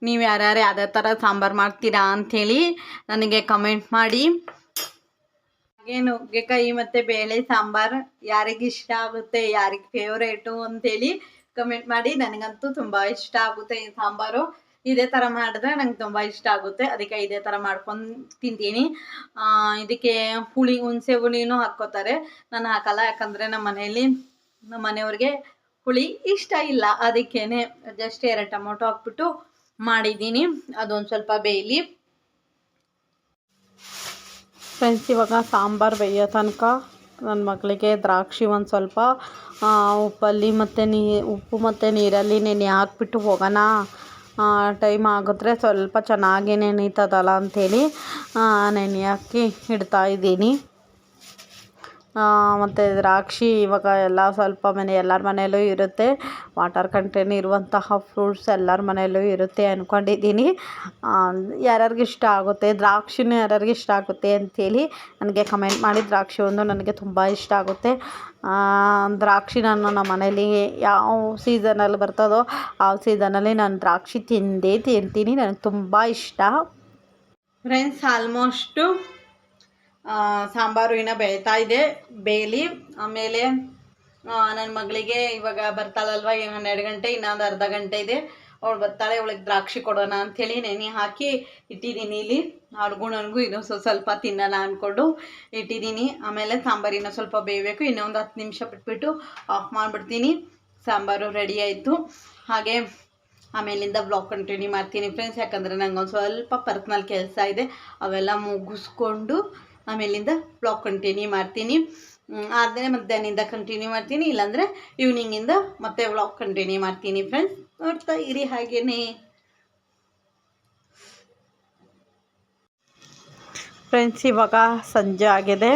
ನೀವು ಯಾರ್ಯಾರು ಯಾವುದೇ ಥರ ಸಾಂಬಾರು ಮಾಡ್ತೀರಾ ಅಂಥೇಳಿ ನನಗೆ ಕಮೆಂಟ್ ಮಾಡಿ. ಹಾಗೆ ನುಗ್ಗೆಕಾಯಿ ಮತ್ತು ಬೇಳೆ ಸಾಂಬಾರು ಯಾರಿಗೆ ಇಷ್ಟ ಆಗುತ್ತೆ, ಯಾರಿಗೆ ಫೇವ್ರೇಟು ಅಂಥೇಳಿ ಕಮೆಂಟ್ ಮಾಡಿ. ನನಗಂತೂ ತುಂಬ ಇಷ್ಟ ಆಗುತ್ತೆ ಈ ಸಾಂಬಾರು. ಇದೇ ಥರ ಮಾಡಿದ್ರೆ ನಂಗೆ ತುಂಬ ಇಷ್ಟ ಆಗುತ್ತೆ. ಅದಕ್ಕೆ ಇದೇ ಥರ ಮಾಡ್ಕೊಂಡು ತಿಂತೀನಿ. ಇದಕ್ಕೆ ಹುಣಸೆ ಹುಳಿನೂ ಹಾಕ್ಕೋತಾರೆ. ನಾನು ಹಾಕಲ್ಲ, ಯಾಕಂದರೆ ನಮ್ಮ ಮನೆಯವ್ರಿಗೆ ಹುಳಿ ಇಷ್ಟ ಇಲ್ಲ. ಅದಕ್ಕೇ ಜಸ್ಟ್ 2 ಟೊಮೊಟೊ ಹಾಕ್ಬಿಟ್ಟು ಮಾಡಿದ್ದೀನಿ. ಅದೊಂದು ಸ್ವಲ್ಪ ಬೇಯಲಿ. ಫ್ರೆಂಡ್ಸ್, ಇವಾಗ ಸಾಂಬಾರು ಬೇಯೋ ತನಕ ನನ್ನ ಮಗಳಿಗೆ ದ್ರಾಕ್ಷಿ ಒಂದು ಸ್ವಲ್ಪ ಉಪ್ಪು ಮತ್ತು ನೀರಲ್ಲಿ ನೆನೆ ಹಾಕ್ಬಿಟ್ಟು ಹೋಗೋಣ, ಟೈಮ್ ಆಗಿದ್ರೆ ಸ್ವಲ್ಪ ಚೆನ್ನಾಗಿ ನೆನೀತದಲ್ಲ ಅಂಥೇಳಿ ನೆನೆ ಹಾಕಿ ಇಡ್ತಾಯಿದ್ದೀನಿ. ಮತ್ತು ದ್ರಾಕ್ಷಿ ಇವಾಗ ಎಲ್ಲ ಸ್ವಲ್ಪ ಎಲ್ಲರ ಮನೆಯಲ್ಲೂ ಇರುತ್ತೆ. ವಾಟರ್ ಕಂಟೆಂಟ್ ಇರುವಂತಹ ಫ್ರೂಟ್ಸ್ ಎಲ್ಲರ ಮನೆಯಲ್ಲೂ ಇರುತ್ತೆ ಅಂದ್ಕೊಂಡಿದ್ದೀನಿ. ಯಾರ್ಯಾರಿಗೆ ಇಷ್ಟ ಆಗುತ್ತೆ ದ್ರಾಕ್ಷಿನೂ ಯಾರ್ಯಾರಿಗೆ ಇಷ್ಟ ಆಗುತ್ತೆ ಅಂಥೇಳಿ ನನಗೆ ಕಮೆಂಟ್ ಮಾಡಿ. ದ್ರಾಕ್ಷಿ ಒಂದು ನನಗೆ ತುಂಬ ಇಷ್ಟ ಆಗುತ್ತೆ. ದ್ರಾಕ್ಷಿ ನಾನು ನಮ್ಮ ಮನೇಲಿ ಯಾವ ಸೀಸನಲ್ಲಿ ಬರ್ತದೋ ಆ ಸೀಸನಲ್ಲಿ ನಾನು ದ್ರಾಕ್ಷಿ ತಿಂತೀನಿ. ನನಗೆ ತುಂಬ ಇಷ್ಟ. ಫ್ರೆಂಡ್ಸ್, ಆಲ್ಮೋಸ್ಟು ಸಾಂಬಾರು ಇನ್ನೂ ಬೇಯ್ತಾ ಇದೆ. ಬೇಯಲಿ. ಆಮೇಲೆ ನನ್ನ ಮಗಳಿಗೆ ಇವಾಗ ಬರ್ತಾಳಲ್ವ, 12 ಗಂಟೆ, ಇನ್ನೊಂದು ಅರ್ಧ ಗಂಟೆ ಇದೆ. ಅವಳು ಬರ್ತಾಳೆ, ಅವಳಿಗೆ ದ್ರಾಕ್ಷಿ ಕೊಡೋಣ ಅಂಥೇಳಿ ನೆನೆ ಹಾಕಿ ಇಟ್ಟಿದ್ದೀನಿ ಇಲ್ಲಿ. ಅವ್ರಿಗೂ ನನಗೂ ಇನ್ನೂ ಸ್ವಲ್ಪ ತಿನ್ನೋಣ ಅಂದ್ಕೊಂಡು ಇಟ್ಟಿದ್ದೀನಿ. ಆಮೇಲೆ ಸಾಂಬಾರಿನ ಸ್ವಲ್ಪ ಬೇಯಬೇಕು. ಇನ್ನೊಂದು 10 ನಿಮಿಷ ಬಿಟ್ಬಿಟ್ಟು ಆಫ್ ಮಾಡಿಬಿಡ್ತೀನಿ. ಸಾಂಬಾರು ರೆಡಿ ಆಯಿತು. ಹಾಗೆ ಆಮೇಲಿಂದ ಬ್ಲಾಗ್ ಕಂಟಿನ್ಯೂ ಮಾಡ್ತೀನಿ ಫ್ರೆಂಡ್ಸ್. ಯಾಕಂದರೆ ನಂಗೊಂದು ಸ್ವಲ್ಪ ಪರ್ಸ್ನಲ್ ಕೆಲಸ ಇದೆ, ಅವೆಲ್ಲ ಮುಗಿಸ್ಕೊಂಡು ಆಮೇಲಿಂದ ಬ್ಲಾಗ್ ಕಂಟಿನ್ಯೂ ಮಾಡ್ತೀನಿ. ಆದರೆ ಮಧ್ಯಾಹ್ನದಿಂದ ಕಂಟಿನ್ಯೂ ಮಾಡ್ತೀನಿ, ಇಲ್ಲಾಂದರೆ ಈವ್ನಿಂಗಿಂದ ಮತ್ತೆ ವ್ಲಾಗ್ ಕಂಟಿನ್ಯೂ ಮಾಡ್ತೀನಿ ಫ್ರೆಂಡ್ಸ್. ನೋಡ್ತಾ ಇರಿ ಹಾಗೇನೆ. ಫ್ರೆಂಡ್ಸ್, ಇವಾಗ ಸಂಜೆ ಆಗಿದೆ.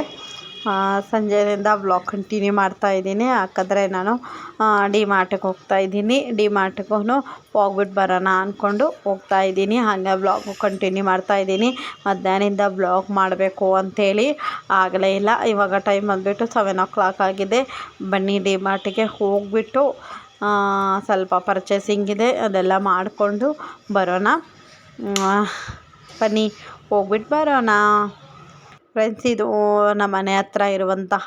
ಸಂಜೆಯಿಂದ ವ್ಲಾಗ್ ಕಂಟಿನ್ಯೂ ಮಾಡ್ತಾಯಿದ್ದೀನಿ. ಯಾಕಂದರೆ ನಾನು ಡಿಮಾರ್ಟಿಗೆ ಹೋಗ್ತಾಯಿದ್ದೀನಿ. ಡಿಮಾರ್ಟಿಗೂ ಹೋಗ್ಬಿಟ್ಟು ಬರೋಣ ಅಂದ್ಕೊಂಡು ಹೋಗ್ತಾಯಿದ್ದೀನಿ. ಹಾಗೆ ವ್ಲಾಗು ಕಂಟಿನ್ಯೂ ಮಾಡ್ತಾಯಿದ್ದೀನಿ. ಮಧ್ಯಾಹ್ನದಿಂದ ವ್ಲಾಗ್ ಮಾಡಬೇಕು ಅಂಥೇಳಿ ಆಗಲೇ ಇಲ್ಲ. ಇವಾಗ ಟೈಮ್ ಬಂದುಬಿಟ್ಟು 7 o'clock ಆಗಿದೆ. ಬನ್ನಿ ಡಿಮಾರ್ಟಿಗೆ ಹೋಗಿಬಿಟ್ಟು ಸ್ವಲ್ಪ ಪರ್ಚೇಸಿಂಗ್ ಇದೆ, ಅದೆಲ್ಲ ಮಾಡಿಕೊಂಡು ಬರೋಣ. ಬನ್ನಿ ಹೋಗ್ಬಿಟ್ಟು ಬರೋಣ ಫ್ರೆಂಡ್ಸ್. ಇದು ನಮ್ಮ ಮನೆ ಹತ್ರ ಇರುವಂತಹ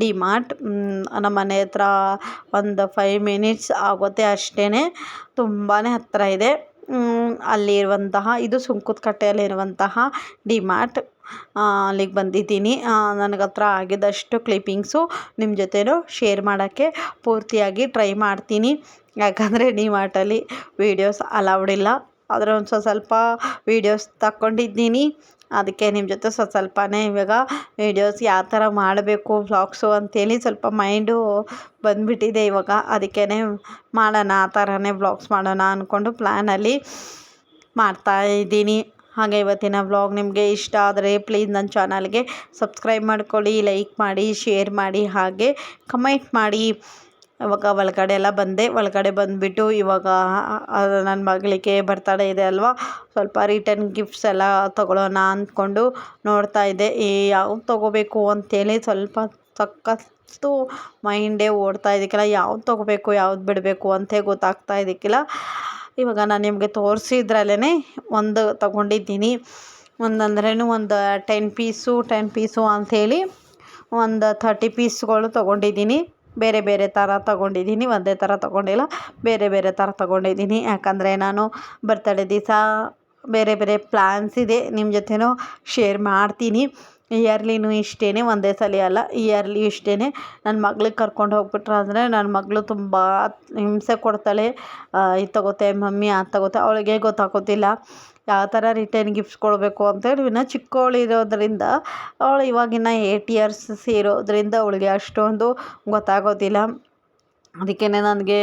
ಡಿಮಾರ್ಟ್. ನಮ್ಮ ಮನೆ ಹತ್ರ ಒಂದು 5 minutes ಆಗುತ್ತೆ ಅಷ್ಟೇ. ತುಂಬಾ ಹತ್ತಿರ ಇದೆ. ಅಲ್ಲಿರುವಂತಹ ಇದು ಸುಂಕದಕಟ್ಟೆಯಲ್ಲಿರುವಂತಹ ಡಿಮಾರ್ಟ್. ಅಲ್ಲಿಗೆ ಬಂದಿದ್ದೀನಿ. ನನಗೆ ಹತ್ರ ಆಗಿದ್ದಷ್ಟು ಕ್ಲಿಪ್ಪಿಂಗ್ಸು ನಿಮ್ಮ ಜೊತೆನೂ ಶೇರ್ ಮಾಡೋಕ್ಕೆ ಪೂರ್ತಿಯಾಗಿ ಟ್ರೈ ಮಾಡ್ತೀನಿ. ಯಾಕಂದರೆ ಡಿಮಾರ್ಟಲ್ಲಿ ವೀಡಿಯೋಸ್ ಅಲೌಡ್ ಇಲ್ಲ. ಆದರೆ ಒಂದು ಸ್ವಲ್ಪ ವೀಡಿಯೋಸ್ ತಗೊಂಡಿದ್ದೀನಿ. ಅದಕ್ಕೆ ನಿಮ್ಮ ಜೊತೆ ಸ್ವಲ್ಪನೇ ಇವಾಗ ವೀಡಿಯೋಸ್ ಯಾವ ಥರ ಮಾಡಬೇಕು ವ್ಲಾಗ್ಸು ಅಂಥೇಳಿ ಸ್ವಲ್ಪ ಮೈಂಡು ಬಂದುಬಿಟ್ಟಿದೆ ಇವಾಗ. ಅದಕ್ಕೇ ಮಾಡೋಣ, ಆ ಥರನೇ ವ್ಲಾಗ್ಸ್ ಮಾಡೋಣ ಅಂದ್ಕೊಂಡು ಪ್ಲ್ಯಾನಲ್ಲಿ ಮಾಡ್ತಾಯಿದ್ದೀನಿ. ಹಾಗೆ ಇವತ್ತಿನ ವ್ಲಾಗ್ ನಿಮಗೆ ಇಷ್ಟ ಆದರೆ ಪ್ಲೀಸ್ ನನ್ನ ಚಾನಲ್ಗೆ ಸಬ್ಸ್ಕ್ರೈಬ್ ಮಾಡ್ಕೊಳ್ಳಿ, ಲೈಕ್ ಮಾಡಿ, ಶೇರ್ ಮಾಡಿ, ಹಾಗೆ ಕಮೆಂಟ್ ಮಾಡಿ. ಇವಾಗ ಒಳಗಡೆ ಎಲ್ಲ ಬಂದೆ. ಒಳಗಡೆ ಬಂದುಬಿಟ್ಟು ಇವಾಗ ನನ್ನ ಮಗಳಿಗೆ ಬರ್ತಡೇ ಇದೆ ಅಲ್ವಾ, ಸ್ವಲ್ಪ ರಿಟರ್ನ್ ಗಿಫ್ಟ್ಸ್ ಎಲ್ಲ ತೊಗೊಳ್ಳೋಣ ಅಂದ್ಕೊಂಡು ನೋಡ್ತಾ ಇದ್ದೆ. ಯಾವ್ದು ತೊಗೋಬೇಕು ಅಂಥೇಳಿ ಸ್ವಲ್ಪ ಸಖತ್ತು ಮೈಂಡೇ ಓಡ್ತಾ ಇದಕ್ಕಿಲ್ಲ. ಯಾವ್ದು ತೊಗೋಬೇಕು ಯಾವ್ದು ಬಿಡಬೇಕು ಅಂತ ಗೊತ್ತಾಗ್ತಾ ಇದಕ್ಕಿಲ್ಲ. ಇವಾಗ ನಾನು ನಿಮಗೆ ತೋರಿಸಿದ್ರಲ್ಲೇ ಒಂದು ತೊಗೊಂಡಿದ್ದೀನಿ. ಒಂದಂದ್ರೂ ಒಂದು 10 ಪೀಸು ಅಂಥೇಳಿ ಒಂದು 30 ಪೀಸ್ಗಳು ತೊಗೊಂಡಿದ್ದೀನಿ. ಬೇರೆ ಬೇರೆ ಥರ ತೊಗೊಂಡಿದ್ದೀನಿ, ಒಂದೇ ಥರ ತೊಗೊಂಡಿಲ್ಲ, ಬೇರೆ ಬೇರೆ ಥರ ತೊಗೊಂಡಿದ್ದೀನಿ. ಯಾಕಂದರೆ ನಾನು ಬರ್ತಡೇ ದಿವಸ ಬೇರೆ ಬೇರೆ ಪ್ಲ್ಯಾನ್ಸ್ ಇದೆ, ನಿಮ್ಮ ಜೊತೆನೂ ಶೇರ್ ಮಾಡ್ತೀನಿ. ಇಯರ್ಲಿನೂ ಇಷ್ಟೇ, ಒಂದೇ ಸಲ ಅಲ್ಲ, ಇಯರ್ಲಿ ಇಷ್ಟೇ. ನನ್ನ ಮಗಳಿಗೆ ಕರ್ಕೊಂಡು ಹೋಗ್ಬಿಟ್ರೆ ಅಂದರೆ ನನ್ನ ಮಗಳು ತುಂಬ ಹಿಂಸೆ ಕೊಡ್ತಾಳೆ. ಇದು ತಗೋತೆ ಮಮ್ಮಿ, ಅದು ತಗೋತೆ. ಅವಳಿಗೆ ಗೊತ್ತಾಗೋದಿಲ್ಲ ಯಾವ ಥರ ರಿಟರ್ನ್ ಗಿಫ್ಟ್ಸ್ ಕೊಡಬೇಕು ಅಂತೇಳಿ. ಇನ್ನೂ ಚಿಕ್ಕವಳಿರೋದ್ರಿಂದ, ಅವಳು ಇವಾಗಿನ 8 years ಇರೋದ್ರಿಂದ ಅವಳಿಗೆ ಅಷ್ಟೊಂದು ಗೊತ್ತಾಗೋದಿಲ್ಲ. ಅದಕ್ಕೇ ನನಗೆ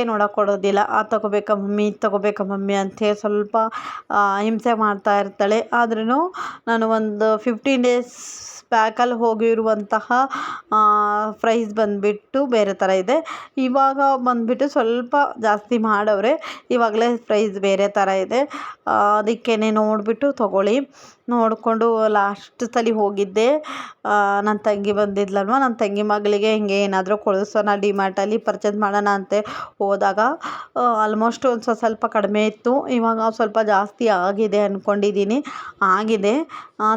ನೋಡೋಕೆ ಕೊಡೋದಿಲ್ಲ. ಅದು ತೊಗೋಬೇಕಾ ಮಮ್ಮಿ, ಇದು ತೊಗೋಬೇಕಾ ಮಮ್ಮಿ ಅಂಥೇಳಿ ಸ್ವಲ್ಪ ಹಿಂಸೆ ಮಾಡ್ತಾ ಇರ್ತಾಳೆ. ಆದ್ರೂ ನಾನು ಒಂದು 15 days ಬ್ಯಾಕಲ್ಲಿ ಹೋಗಿರುವಂತಹ ಪ್ರೈಸ್ ಬಂದುಬಿಟ್ಟು ಬೇರೆ ಥರ ಇದೆ. ಇವಾಗ ಬಂದುಬಿಟ್ಟು ಸ್ವಲ್ಪ ಜಾಸ್ತಿ ಮಾಡವ್ರೆ. ಇವಾಗಲೇ ಪ್ರೈಸ್ ಬೇರೆ ಥರ ಇದೆ. ಅದಕ್ಕೇ ನೋಡಿಬಿಟ್ಟು ತೊಗೊಳ್ಳಿ. ನೋಡಿಕೊಂಡು ಲಾಸ್ಟ್ ಸಲ ಹೋಗಿದ್ದೆ, ನನ್ನ ತಂಗಿ ಬಂದಿದ್ಲಲ್ವ, ನನ್ನ ತಂಗಿ ಮಗಳಿಗೆ ಹಿಂಗೆ ಏನಾದರೂ ಕೊಡಿಸೋಣ ಡಿಮಾರ್ಟಲ್ಲಿ ಪರ್ಚೇಸ್ ಮಾಡೋಣ ಅಂತ ಹೋದಾಗ ಆಲ್ಮೋಸ್ಟ್ ಒಂದು ಸ್ವಲ್ಪ ಕಡಿಮೆ ಇತ್ತು. ಇವಾಗ ಸ್ವಲ್ಪ ಜಾಸ್ತಿ ಆಗಿದೆ ಅಂದ್ಕೊಂಡಿದ್ದೀನಿ. ಆಗಿದೆ.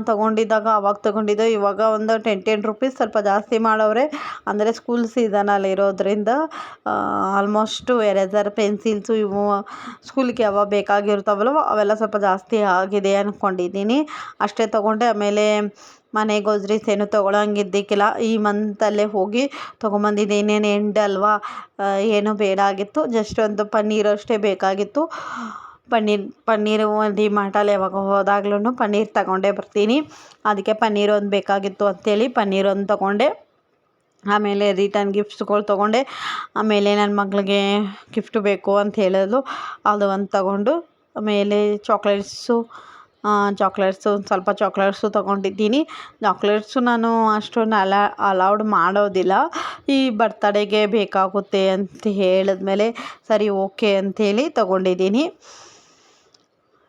ತೊಗೊಂಡಿದ್ದಾಗ ಅವಾಗ ತೊಗೊಂಡಿದ್ದು, ಇವಾಗ ಒಂದು 10 rupees ಸ್ವಲ್ಪ ಜಾಸ್ತಿ ಮಾಡವ್ರೆ. ಅಂದರೆ ಸ್ಕೂಲ್ ಸೀಸನಲ್ಲಿ ಇರೋದ್ರಿಂದ ಆಲ್ಮೋಸ್ಟು ಎರೇಸರ್, ಪೆನ್ಸಿಲ್ಸು ಇವು ಸ್ಕೂಲಿಗೆ ಯಾವಾಗ ಬೇಕಾಗಿರ್ತಾವಲ್ವ ಅವೆಲ್ಲ ಸ್ವಲ್ಪ ಜಾಸ್ತಿ ಆಗಿದೆ ಅಂದ್ಕೊಂಡಿದ್ದೀನಿ. ಅಷ್ಟೇ ತೊಗೊಂಡೆ. ಆಮೇಲೆ ಮನೆ ಗ್ರೋಸರೀಸ್ ಏನು ತೊಗೊಳಂಗಿದ್ದಕ್ಕಿಲ್ಲ. ಈ ಮಂತಲ್ಲೇ ಹೋಗಿ ತೊಗೊಂಬಂದಿದ್ದೆ. ಇನ್ನೇನು ಎಂಡ್ ಅಲ್ವಾ, ಏನೂ ಬೇಡ ಆಗಿತ್ತು. ಜಸ್ಟ್ ಒಂದು ಪನ್ನೀರು ಅಷ್ಟೇ ಬೇಕಾಗಿತ್ತು. ಪನ್ನೀರು ಡಿಮಾರ್ಟಲ್ಲಿ ಯಾವಾಗ ಹೋದಾಗ್ಲೂ ಪನ್ನೀರ್ ತಗೊಂಡೇ ಬರ್ತೀನಿ. ಅದಕ್ಕೆ ಪನ್ನೀರು ಒಂದು ಬೇಕಾಗಿತ್ತು ಅಂಥೇಳಿ ಪನ್ನೀರ್ ಒಂದು ತೊಗೊಂಡೆ. ಆಮೇಲೆ ರಿಟರ್ನ್ ಗಿಫ್ಟ್ಸ್ಗಳು ತೊಗೊಂಡೆ. ಆಮೇಲೆ ನನ್ನ ಮಗಳಿಗೆ ಗಿಫ್ಟ್ ಬೇಕು ಅಂತ ಹೇಳಿದ್ಲು, ಅದು ಒಂದು ತಗೊಂಡು, ಆಮೇಲೆ ಚಾಕ್ಲೇಟ್ಸು ಚಾಕ್ಲೇಟ್ಸು ಸ್ವಲ್ಪ ಚಾಕ್ಲೇಟ್ಸು ತೊಗೊಂಡಿದ್ದೀನಿ. ಚಾಕ್ಲೇಟ್ಸು ನಾನು ಅಷ್ಟೊಂದು ಅಲೌಡ್ ಮಾಡೋದಿಲ್ಲ. ಈ ಬರ್ತಡೇಗೆ ಬೇಕಾಗುತ್ತೆ ಅಂತ ಹೇಳಿದ್ಮೇಲೆ ಸರಿ ಓಕೆ ಅಂಥೇಳಿ ತೊಗೊಂಡಿದ್ದೀನಿ.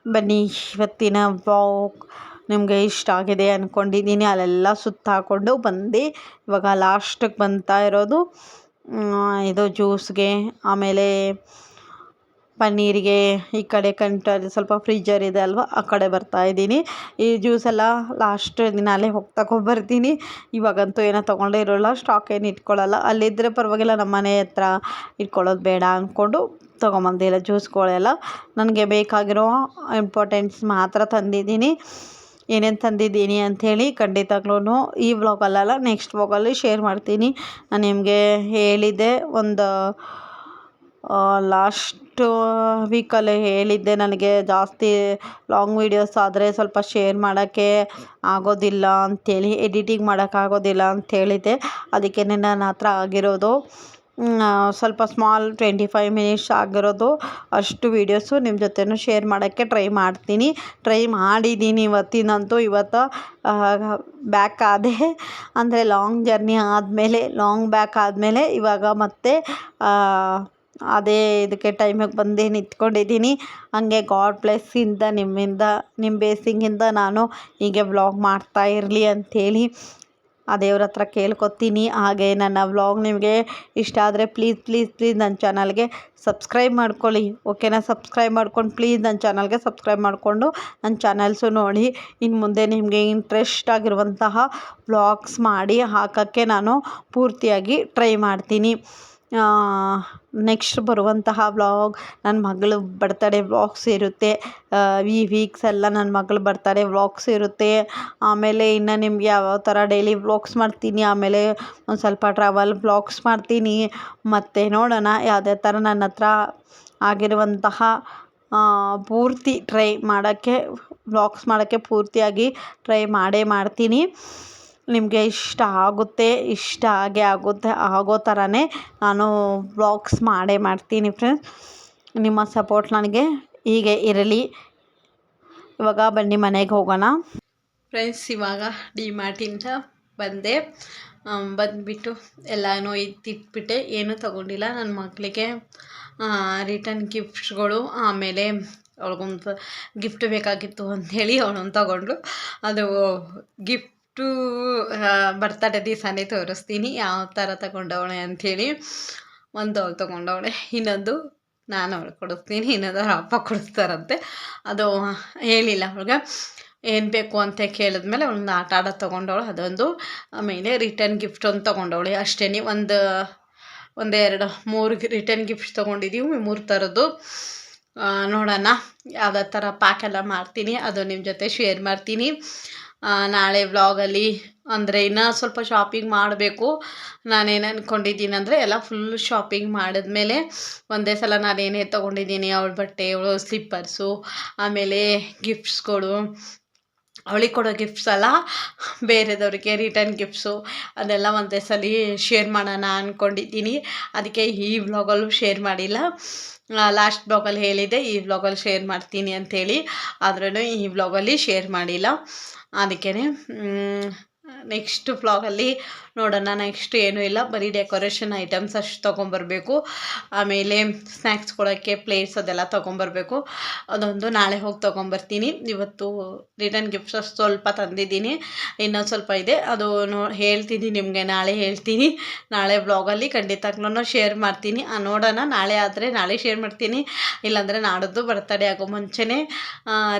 ಬನ್ನಿ, ಇವತ್ತಿನ ವ್ಲಾಗ್ ನಿಮಗೆ ಇಷ್ಟ ಆಗಿದೆ ಅಂದ್ಕೊಂಡಿದ್ದೀನಿ. ಅಲ್ಲೆಲ್ಲ ಸುತ್ತಾಕೊಂಡು ಬಂದು ಇವಾಗ ಲಾಸ್ಟಿಗೆ ಬಂತಾ ಇರೋದು ಇದು ಜ್ಯೂಸ್ಗೆ, ಆಮೇಲೆ ಪನ್ನೀರಿಗೆ. ಈ ಕಡೆ ಕಂಟ್ರಲ್ಲಿ ಸ್ವಲ್ಪ ಫ್ರಿಜ್ಜರ್ ಇದೆ ಅಲ್ವಾ, ಆ ಕಡೆ ಬರ್ತಾಯಿದ್ದೀನಿ. ಈ ಜ್ಯೂಸೆಲ್ಲ ಲಾಸ್ಟ್ ದಿನಾಲೇ ಹೋಗಿ ತಗೊಬರ್ತೀನಿ. ಇವಾಗಂತೂ ಏನೋ ತೊಗೊಂಡೇ ಇರೋಲ್ಲ, ಸ್ಟಾಕ್ ಏನು ಇಟ್ಕೊಳ್ಳಲ್ಲ. ಅಲ್ಲಿದ್ದರೆ ಪರವಾಗಿಲ್ಲ, ನಮ್ಮ ಮನೆ ಹತ್ರ ಇಟ್ಕೊಳ್ಳೋದು ಬೇಡ ಅಂದ್ಕೊಂಡು ತೊಗೊಂಬಂದಿಲ್ಲ ಜ್ಯೂಸ್ಗಳೆಲ್ಲ. ನನಗೆ ಬೇಕಾಗಿರೋ ಇಂಪಾರ್ಟೆಂಟ್ಸ್ ಮಾತ್ರ ತಂದಿದ್ದೀನಿ. ಏನೇನು ತಂದಿದ್ದೀನಿ ಅಂಥೇಳಿ ಖಂಡಿತವಾಗ್ಲೂ ಈ ವ್ಲಾಗಲ್ಲ, ನೆಕ್ಸ್ಟ್ ವ್ಲಾಗಲ್ಲಿ ಶೇರ್ ಮಾಡ್ತೀನಿ. ನಾನು ನಿಮಗೆ ಹೇಳಿದ್ದೆ ಒಂದು ಲಾಸ್ಟ್ ವೀಕಲ್ಲಿ ಹೇಳಿದ್ದೆ, ನನಗೆ ಜಾಸ್ತಿ ಲಾಂಗ್ ವೀಡಿಯೋಸ್ ಆದರೆ ಸ್ವಲ್ಪ ಶೇರ್ ಮಾಡೋಕ್ಕೆ ಆಗೋದಿಲ್ಲ ಅಂಥೇಳಿ, ಎಡಿಟಿಂಗ್ ಮಾಡೋಕ್ಕಾಗೋದಿಲ್ಲ ಅಂಥೇಳಿದ್ದೆ. ಅದಕ್ಕೆ ನನ್ನ ಹತ್ರ ಆಗಿರೋದು ಸ್ವಲ್ಪ ಸ್ಮಾಲ್ 25 ಮಿನಿಟ್ಸ್ ಆಗಿರೋದು ಅಷ್ಟು ವೀಡಿಯೋಸು ನಿಮ್ಮ ಜೊತೆನೂ ಶೇರ್ ಮಾಡೋಕ್ಕೆ ಟ್ರೈ ಮಾಡಿದ್ದೀನಿ. ಇವತ್ತಿನಂತೂ ಬ್ಯಾಕ್ ಆದೆ, ಅಂದರೆ ಲಾಂಗ್ ಜರ್ನಿ ಆದಮೇಲೆ, ಲಾಂಗ್ ಬ್ಯಾಕ್ ಆದಮೇಲೆ ಇವಾಗ ಮತ್ತೆ ಅದೇ ಇದಕ್ಕೆ ಟೈಮಿಗೆ ಬಂದು ನಿಂತ್ಕೊಂಡಿದ್ದೀನಿ. ಹಂಗೆ ಗಾಡ್ ಬ್ಲೆಸ್ಸಿಂದ, ನಿಮ್ಮ ಬೇಸಿಂಗಿಂದ ನಾನು ಹೀಗೆ ವ್ಲಾಗ್ ಮಾಡ್ತಾ ಇರಲಿ ಅಂಥೇಳಿ ಆ ದೇವ್ರ ಹತ್ರ ಕೇಳ್ಕೊತೀನಿ. ಹಾಗೆ ನನ್ನ ವ್ಲಾಗ್ ನಿಮಗೆ ಇಷ್ಟ ಆದರೆ ಪ್ಲೀಸ್ ನನ್ನ ಚಾನಲ್ಗೆ ಸಬ್ಸ್ಕ್ರೈಬ್ ಮಾಡ್ಕೊಳ್ಳಿ, ಓಕೆನಾ? ಸಬ್ಸ್ಕ್ರೈಬ್ ಮಾಡ್ಕೊಂಡು ಪ್ಲೀಸ್ ನನ್ನ ಚಾನಲ್ಗೆ ಸಬ್ಸ್ಕ್ರೈಬ್ ಮಾಡಿಕೊಂಡು ನನ್ನ ಚಾನಲ್ಸು ನೋಡಿ. ಇನ್ನು ಮುಂದೆ ನಿಮಗೆ ಇಂಟ್ರೆಸ್ಟ್ ಆಗಿರುವಂತಹ ವ್ಲಾಗ್ಸ್ ಮಾಡಿ ಹಾಕೋಕ್ಕೆ ನಾನು ಪೂರ್ತಿಯಾಗಿ ಟ್ರೈ ಮಾಡ್ತೀನಿ. ನೆಕ್ಸ್ಟ್ ಬರುವಂತಹ ವ್ಲಾಗ್ ನನ್ನ ಮಗಳು ಬರ್ತಡೇ ವ್ಲಾಗ್ಸ್ ಇರುತ್ತೆ. ಈ ವೀಕ್ಸ್ ಎಲ್ಲ ನನ್ನ ಮಗಳು ಬರ್ತಡೇ ವ್ಲಾಗ್ಸ್ ಇರುತ್ತೆ. ಆಮೇಲೆ ಇನ್ನು ನಿಮಗೆ ಯಾವ ಥರ ಡೈಲಿ ವ್ಲಾಗ್ಸ್ ಮಾಡ್ತೀನಿ, ಆಮೇಲೆ ಒಂದು ಸ್ವಲ್ಪ ಟ್ರಾವೆಲ್ ವ್ಲಾಗ್ಸ್ ಮಾಡ್ತೀನಿ. ಮತ್ತು ನೋಡೋಣ ಯಾವುದೇ ಥರ ನನ್ನ ಹತ್ರ ಆಗಿರುವಂತಹ ಪೂರ್ತಿ ಟ್ರೈ ಮಾಡೋಕ್ಕೆ, ವ್ಲಾಗ್ಸ್ ಮಾಡೋಕ್ಕೆ ಪೂರ್ತಿಯಾಗಿ ಟ್ರೈ ಮಾಡ್ತೀನಿ. ನಿಮಗೆ ಇಷ್ಟ ಆಗೋ ಥರನೇ ನಾನು ವ್ಲಾಗ್ಸ್ ಮಾಡ್ತೀನಿ ಫ್ರೆಂಡ್ಸ್. ನಿಮ್ಮ ಸಪೋರ್ಟ್ ನನಗೆ ಹೀಗೆ ಇರಲಿ. ಇವಾಗ ಬನ್ನಿ ಮನೆಗೆ ಹೋಗೋಣ ಫ್ರೆಂಡ್ಸ್. ಇವಾಗ ಡಿಮಾರ್ಟಿಂದ ಬಂದೆ. ಬಂದುಬಿಟ್ಟು ಎಲ್ಲನೂ ಇಟ್ಟಿಟ್ಬಿಟ್ಟೆ, ಏನೂ ತೊಗೊಂಡಿಲ್ಲ. ನನ್ನ ಮಕ್ಕಳಿಗೆ ರಿಟರ್ನ್ ಗಿಫ್ಟ್ಸ್ಗಳು, ಆಮೇಲೆ ಅವಳಿಗೊಂದು ಗಿಫ್ಟ್ ಬೇಕಾಗಿತ್ತು ಅಂಥೇಳಿ ಅವಳೊಂದು ತೊಗೊಂಡ್ಳು. ಅದು ಗಿಫ್ಟು ಬರ್ತಡೇ ದಿವಸನೇ ತೋರಿಸ್ತೀನಿ ಯಾವ ಥರ ತಗೊಂಡವಳೆ ಅಂಥೇಳಿ. ಒಂದು ಅವಳು ತೊಗೊಂಡವಳೆ, ಇನ್ನೊಂದು ನಾನು ಅವಳು ಕೊಡಿಸ್ತೀನಿ, ಇನ್ನೊಂದು ಅವ್ರ ಅಪ್ಪ ಕೊಡಿಸ್ತಾರಂತೆ. ಅದು ಹೇಳಿಲ್ಲ ಅವಳಿಗೆ ಏನು ಬೇಕು ಅಂತ ಕೇಳಿದ್ಮೇಲೆ ಒಂದು ಆಟ ಆಡೋದು ತೊಗೊಂಡವಳು, ಅದೊಂದು. ಆಮೇಲೆ ರಿಟರ್ನ್ ಗಿಫ್ಟ್ ಒಂದು ತೊಗೊಂಡವಳೆ ಅಷ್ಟೇ. ಒಂದೆರಡು 3 ರಿಟರ್ನ್ ಗಿಫ್ಟ್ಸ್ ತೊಗೊಂಡಿದ್ದೀವಿ, 3 ಥರದ್ದು. ನೋಡೋಣ ಯಾವುದೇ ಥರ ಪ್ಯಾಕೆಲ್ಲ ಮಾಡ್ತೀನಿ, ಅದು ನಿಮ್ಮ ಜೊತೆ ಶೇರ್ ಮಾಡ್ತೀನಿ ನಾಳೆ ವ್ಲಾಗಲ್ಲಿ. ಅಂದರೆ ಇನ್ನೂ ಸ್ವಲ್ಪ ಶಾಪಿಂಗ್ ಮಾಡಬೇಕು. ನಾನೇನು ಅಂದ್ಕೊಂಡಿದ್ದೀನಿ ಅಂದರೆ ಎಲ್ಲ ಫುಲ್ ಶಾಪಿಂಗ್ ಮಾಡಿದ್ಮೇಲೆ ಒಂದೇ ಸಲ ನಾನೇನೇ ತೊಗೊಂಡಿದ್ದೀನಿ, ಅವಳ ಬಟ್ಟೆ, ಅವಳು ಸ್ಲಿಪ್ಪರ್ಸು, ಆಮೇಲೆ ಗಿಫ್ಟ್ಸ್ಗಳು, ಅವಳಿಗೆ ಕೊಡೋ ಗಿಫ್ಟ್ಸ್ ಅಲ್ಲ, ಬೇರೆದವ್ರಿಗೆ ರಿಟರ್ನ್ ಗಿಫ್ಟ್ಸು, ಅದೆಲ್ಲ ಒಂದೇ ಸಲ ಶೇರ್ ಮಾಡೋಣ ಅಂದ್ಕೊಂಡಿದ್ದೀನಿ. ಅದಕ್ಕೆ ಈ ವ್ಲಾಗಲ್ಲೂ ಶೇರ್ ಮಾಡಿಲ್ಲ. ಲಾಸ್ಟ್ ವ್ಲಾಗಲ್ಲಿ ಹೇಳಿದ್ದೆ ಈ ವ್ಲಾಗಲ್ಲಿ ಶೇರ್ ಮಾಡ್ತೀನಿ ಅಂಥೇಳಿ, ಆದ್ರೂ ಈ ವ್ಲಾಗಲ್ಲಿ ಶೇರ್ ಮಾಡಿಲ್ಲ. ಅದಕ್ಕೇ ನೆಕ್ಸ್ಟ್ ವ್ಲಾಗಲ್ಲಿ ನೋಡೋಣ. ನೆಕ್ಸ್ಟ್ ಏನೂ ಇಲ್ಲ, ಬರೀ ಡೆಕೋರೇಷನ್ ಐಟಮ್ಸ್ ಅಷ್ಟು ತೊಗೊಂಬರ್ಬೇಕು. ಆಮೇಲೆ ಸ್ನ್ಯಾಕ್ಸ್ ಕೊಡೋಕ್ಕೆ ಪ್ಲೇಟ್ಸ್ ಅದೆಲ್ಲ ತೊಗೊಂಬರ್ಬೇಕು. ಅದೊಂದು ನಾಳೆ ಹೋಗಿ ತೊಗೊಂಬರ್ತೀನಿ. ಇವತ್ತು ರಿಟರ್ನ್ ಗಿಫ್ಟ್ಸ್ ಅಷ್ಟು ಸ್ವಲ್ಪ ತಂದಿದ್ದೀನಿ, ಇನ್ನೊಂದು ಸ್ವಲ್ಪ ಇದೆ, ಅದು ಹೇಳ್ತೀನಿ ನಿಮಗೆ, ನಾಳೆ ಹೇಳ್ತೀನಿ. ನಾಳೆ ವ್ಲಾಗಲ್ಲಿ ಖಂಡಿತವಾಗ್ಲೂ ಶೇರ್ ಮಾಡ್ತೀನಿ. ನೋಡೋಣ, ನಾಳೆ ಆದರೆ ನಾಳೆ ಶೇರ್ ಮಾಡ್ತೀನಿ, ಇಲ್ಲಾಂದರೆ ನಾಡದ್ದು ಬರ್ತಡೇ ಆಗೋ ಮುಂಚೆನೇ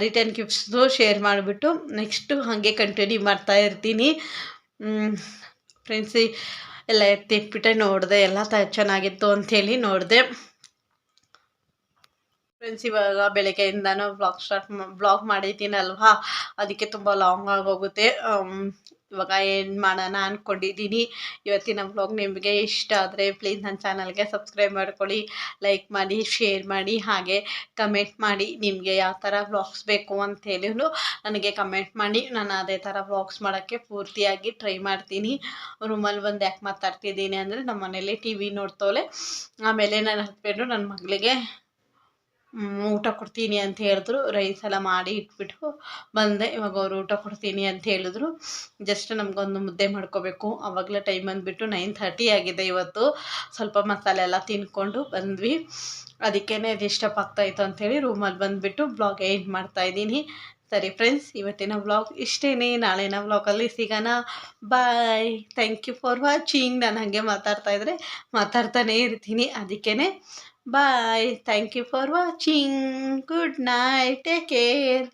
ರಿಟರ್ನ್ ಗಿಫ್ಟ್ಸ್ದು ಶೇರ್ ಮಾಡಿಬಿಟ್ಟು ನೆಕ್ಸ್ಟು ಹಾಗೆ ಕಂಟಿನ್ಯೂ ಮಾಡ್ತಾ ಇರ್ತೀನಿ ಫ್ರೆಂಡ್ಸ್. ಎಲ್ಲ ಎತ್ತಿಟ್ಬಿಟ್ಟೆ ನೋಡಿದೆ, ಎಲ್ಲ ಚೆನ್ನಾಗಿತ್ತು ಅಂಥೇಳಿ ನೋಡಿದೆ ಫ್ರೆಂಡ್ಸ್. ಇವಾಗ ಬೆಳಗ್ಗೆಯಿಂದನೂ ವ್ಲಾಗ್ ಮಾಡಿದ್ದೀನಲ್ವಾ, ಅದಕ್ಕೆ ತುಂಬ ಲಾಂಗ್ ಆಗೋಗುತ್ತೆ. ಇವಾಗ ಏನು ಮಾಡೋಣ ಅಂದ್ಕೊಂಡಿದ್ದೀನಿ. ಇವತ್ತಿನ ವ್ಲಾಗ್ ನಿಮಗೆ ಇಷ್ಟ ಆದರೆ ಪ್ಲೀಸ್ ನನ್ನ ಚಾನಲ್ಗೆ ಸಬ್ಸ್ಕ್ರೈಬ್ ಮಾಡ್ಕೊಳ್ಳಿ, ಲೈಕ್ ಮಾಡಿ, ಶೇರ್ ಮಾಡಿ, ಹಾಗೆ ಕಮೆಂಟ್ ಮಾಡಿ. ನಿಮಗೆ ಯಾವ ಥರ ವ್ಲಾಗ್ಸ್ ಬೇಕು ಅಂತೇಳಿ ನನಗೆ ಕಮೆಂಟ್ ಮಾಡಿ. ನಾನು ಅದೇ ಥರ ವ್ಲಾಗ್ಸ್ ಮಾಡೋಕ್ಕೆ ಪೂರ್ತಿಯಾಗಿ ಟ್ರೈ ಮಾಡ್ತೀನಿ. ರೂಮಲ್ಲಿ ಬಂದು ಯಾಕೆ ಮಾತಾಡ್ತಿದ್ದೀನಿ ಅಂದರೆ ನಮ್ಮ ಮನೇಲಿ TV ನೋಡ್ತವಳೆ. ಆಮೇಲೆ ನನ್ನ ಹಸ್ಬೆಂಡು ನನ್ನ ಮಗಳಿಗೆ ಊಟ ಕೊಡ್ತೀನಿ ಅಂತ ಹೇಳಿದ್ರು. ರೈಸ್ ಎಲ್ಲ ಮಾಡಿ ಇಟ್ಬಿಟ್ಟು ಬಂದೆ. ಇವಾಗ ಅವ್ರು ಊಟ ಕೊಡ್ತೀನಿ ಅಂತ ಹೇಳಿದ್ರು. ಜಸ್ಟ್ ನಮಗೊಂದು ಮುದ್ದೆ ಮಾಡ್ಕೋಬೇಕು. ಆವಾಗಲೇ ಟೈಮ್ ಬಂದುಬಿಟ್ಟು 9:30 ಆಗಿದೆ ಇವತ್ತು. ಸ್ವಲ್ಪ ಮಸಾಲೆ ಎಲ್ಲ ತಿನ್ಕೊಂಡು ಬಂದ್ವಿ. ಅದಕ್ಕೇ ಡಿಸ್ಟರ್ಬ್ ಆಗ್ತಾಯಿತ್ತು ಅಂಥೇಳಿ ರೂಮಲ್ಲಿ ಬಂದುಬಿಟ್ಟು ಬ್ಲಾಗ್ ಎಂಡ್ ಮಾಡ್ತಾಯಿದ್ದೀನಿ. ಸರಿ ಫ್ರೆಂಡ್ಸ್, ಇವತ್ತಿನ ವ್ಲಾಗ್ ಇಷ್ಟೇ. ನಾಳಿನ ವ್ಲಾಗಲ್ಲಿ ಸಿಗೋಣ. Bye. Thank you for watching. ನಾನು ಹಾಗೆ ಮಾತಾಡ್ತಾಯಿದ್ರೆ ಮಾತಾಡ್ತಾನೇ ಇರ್ತೀನಿ, ಅದಕ್ಕೇ bye. Thank you for watching. Good night. Take care.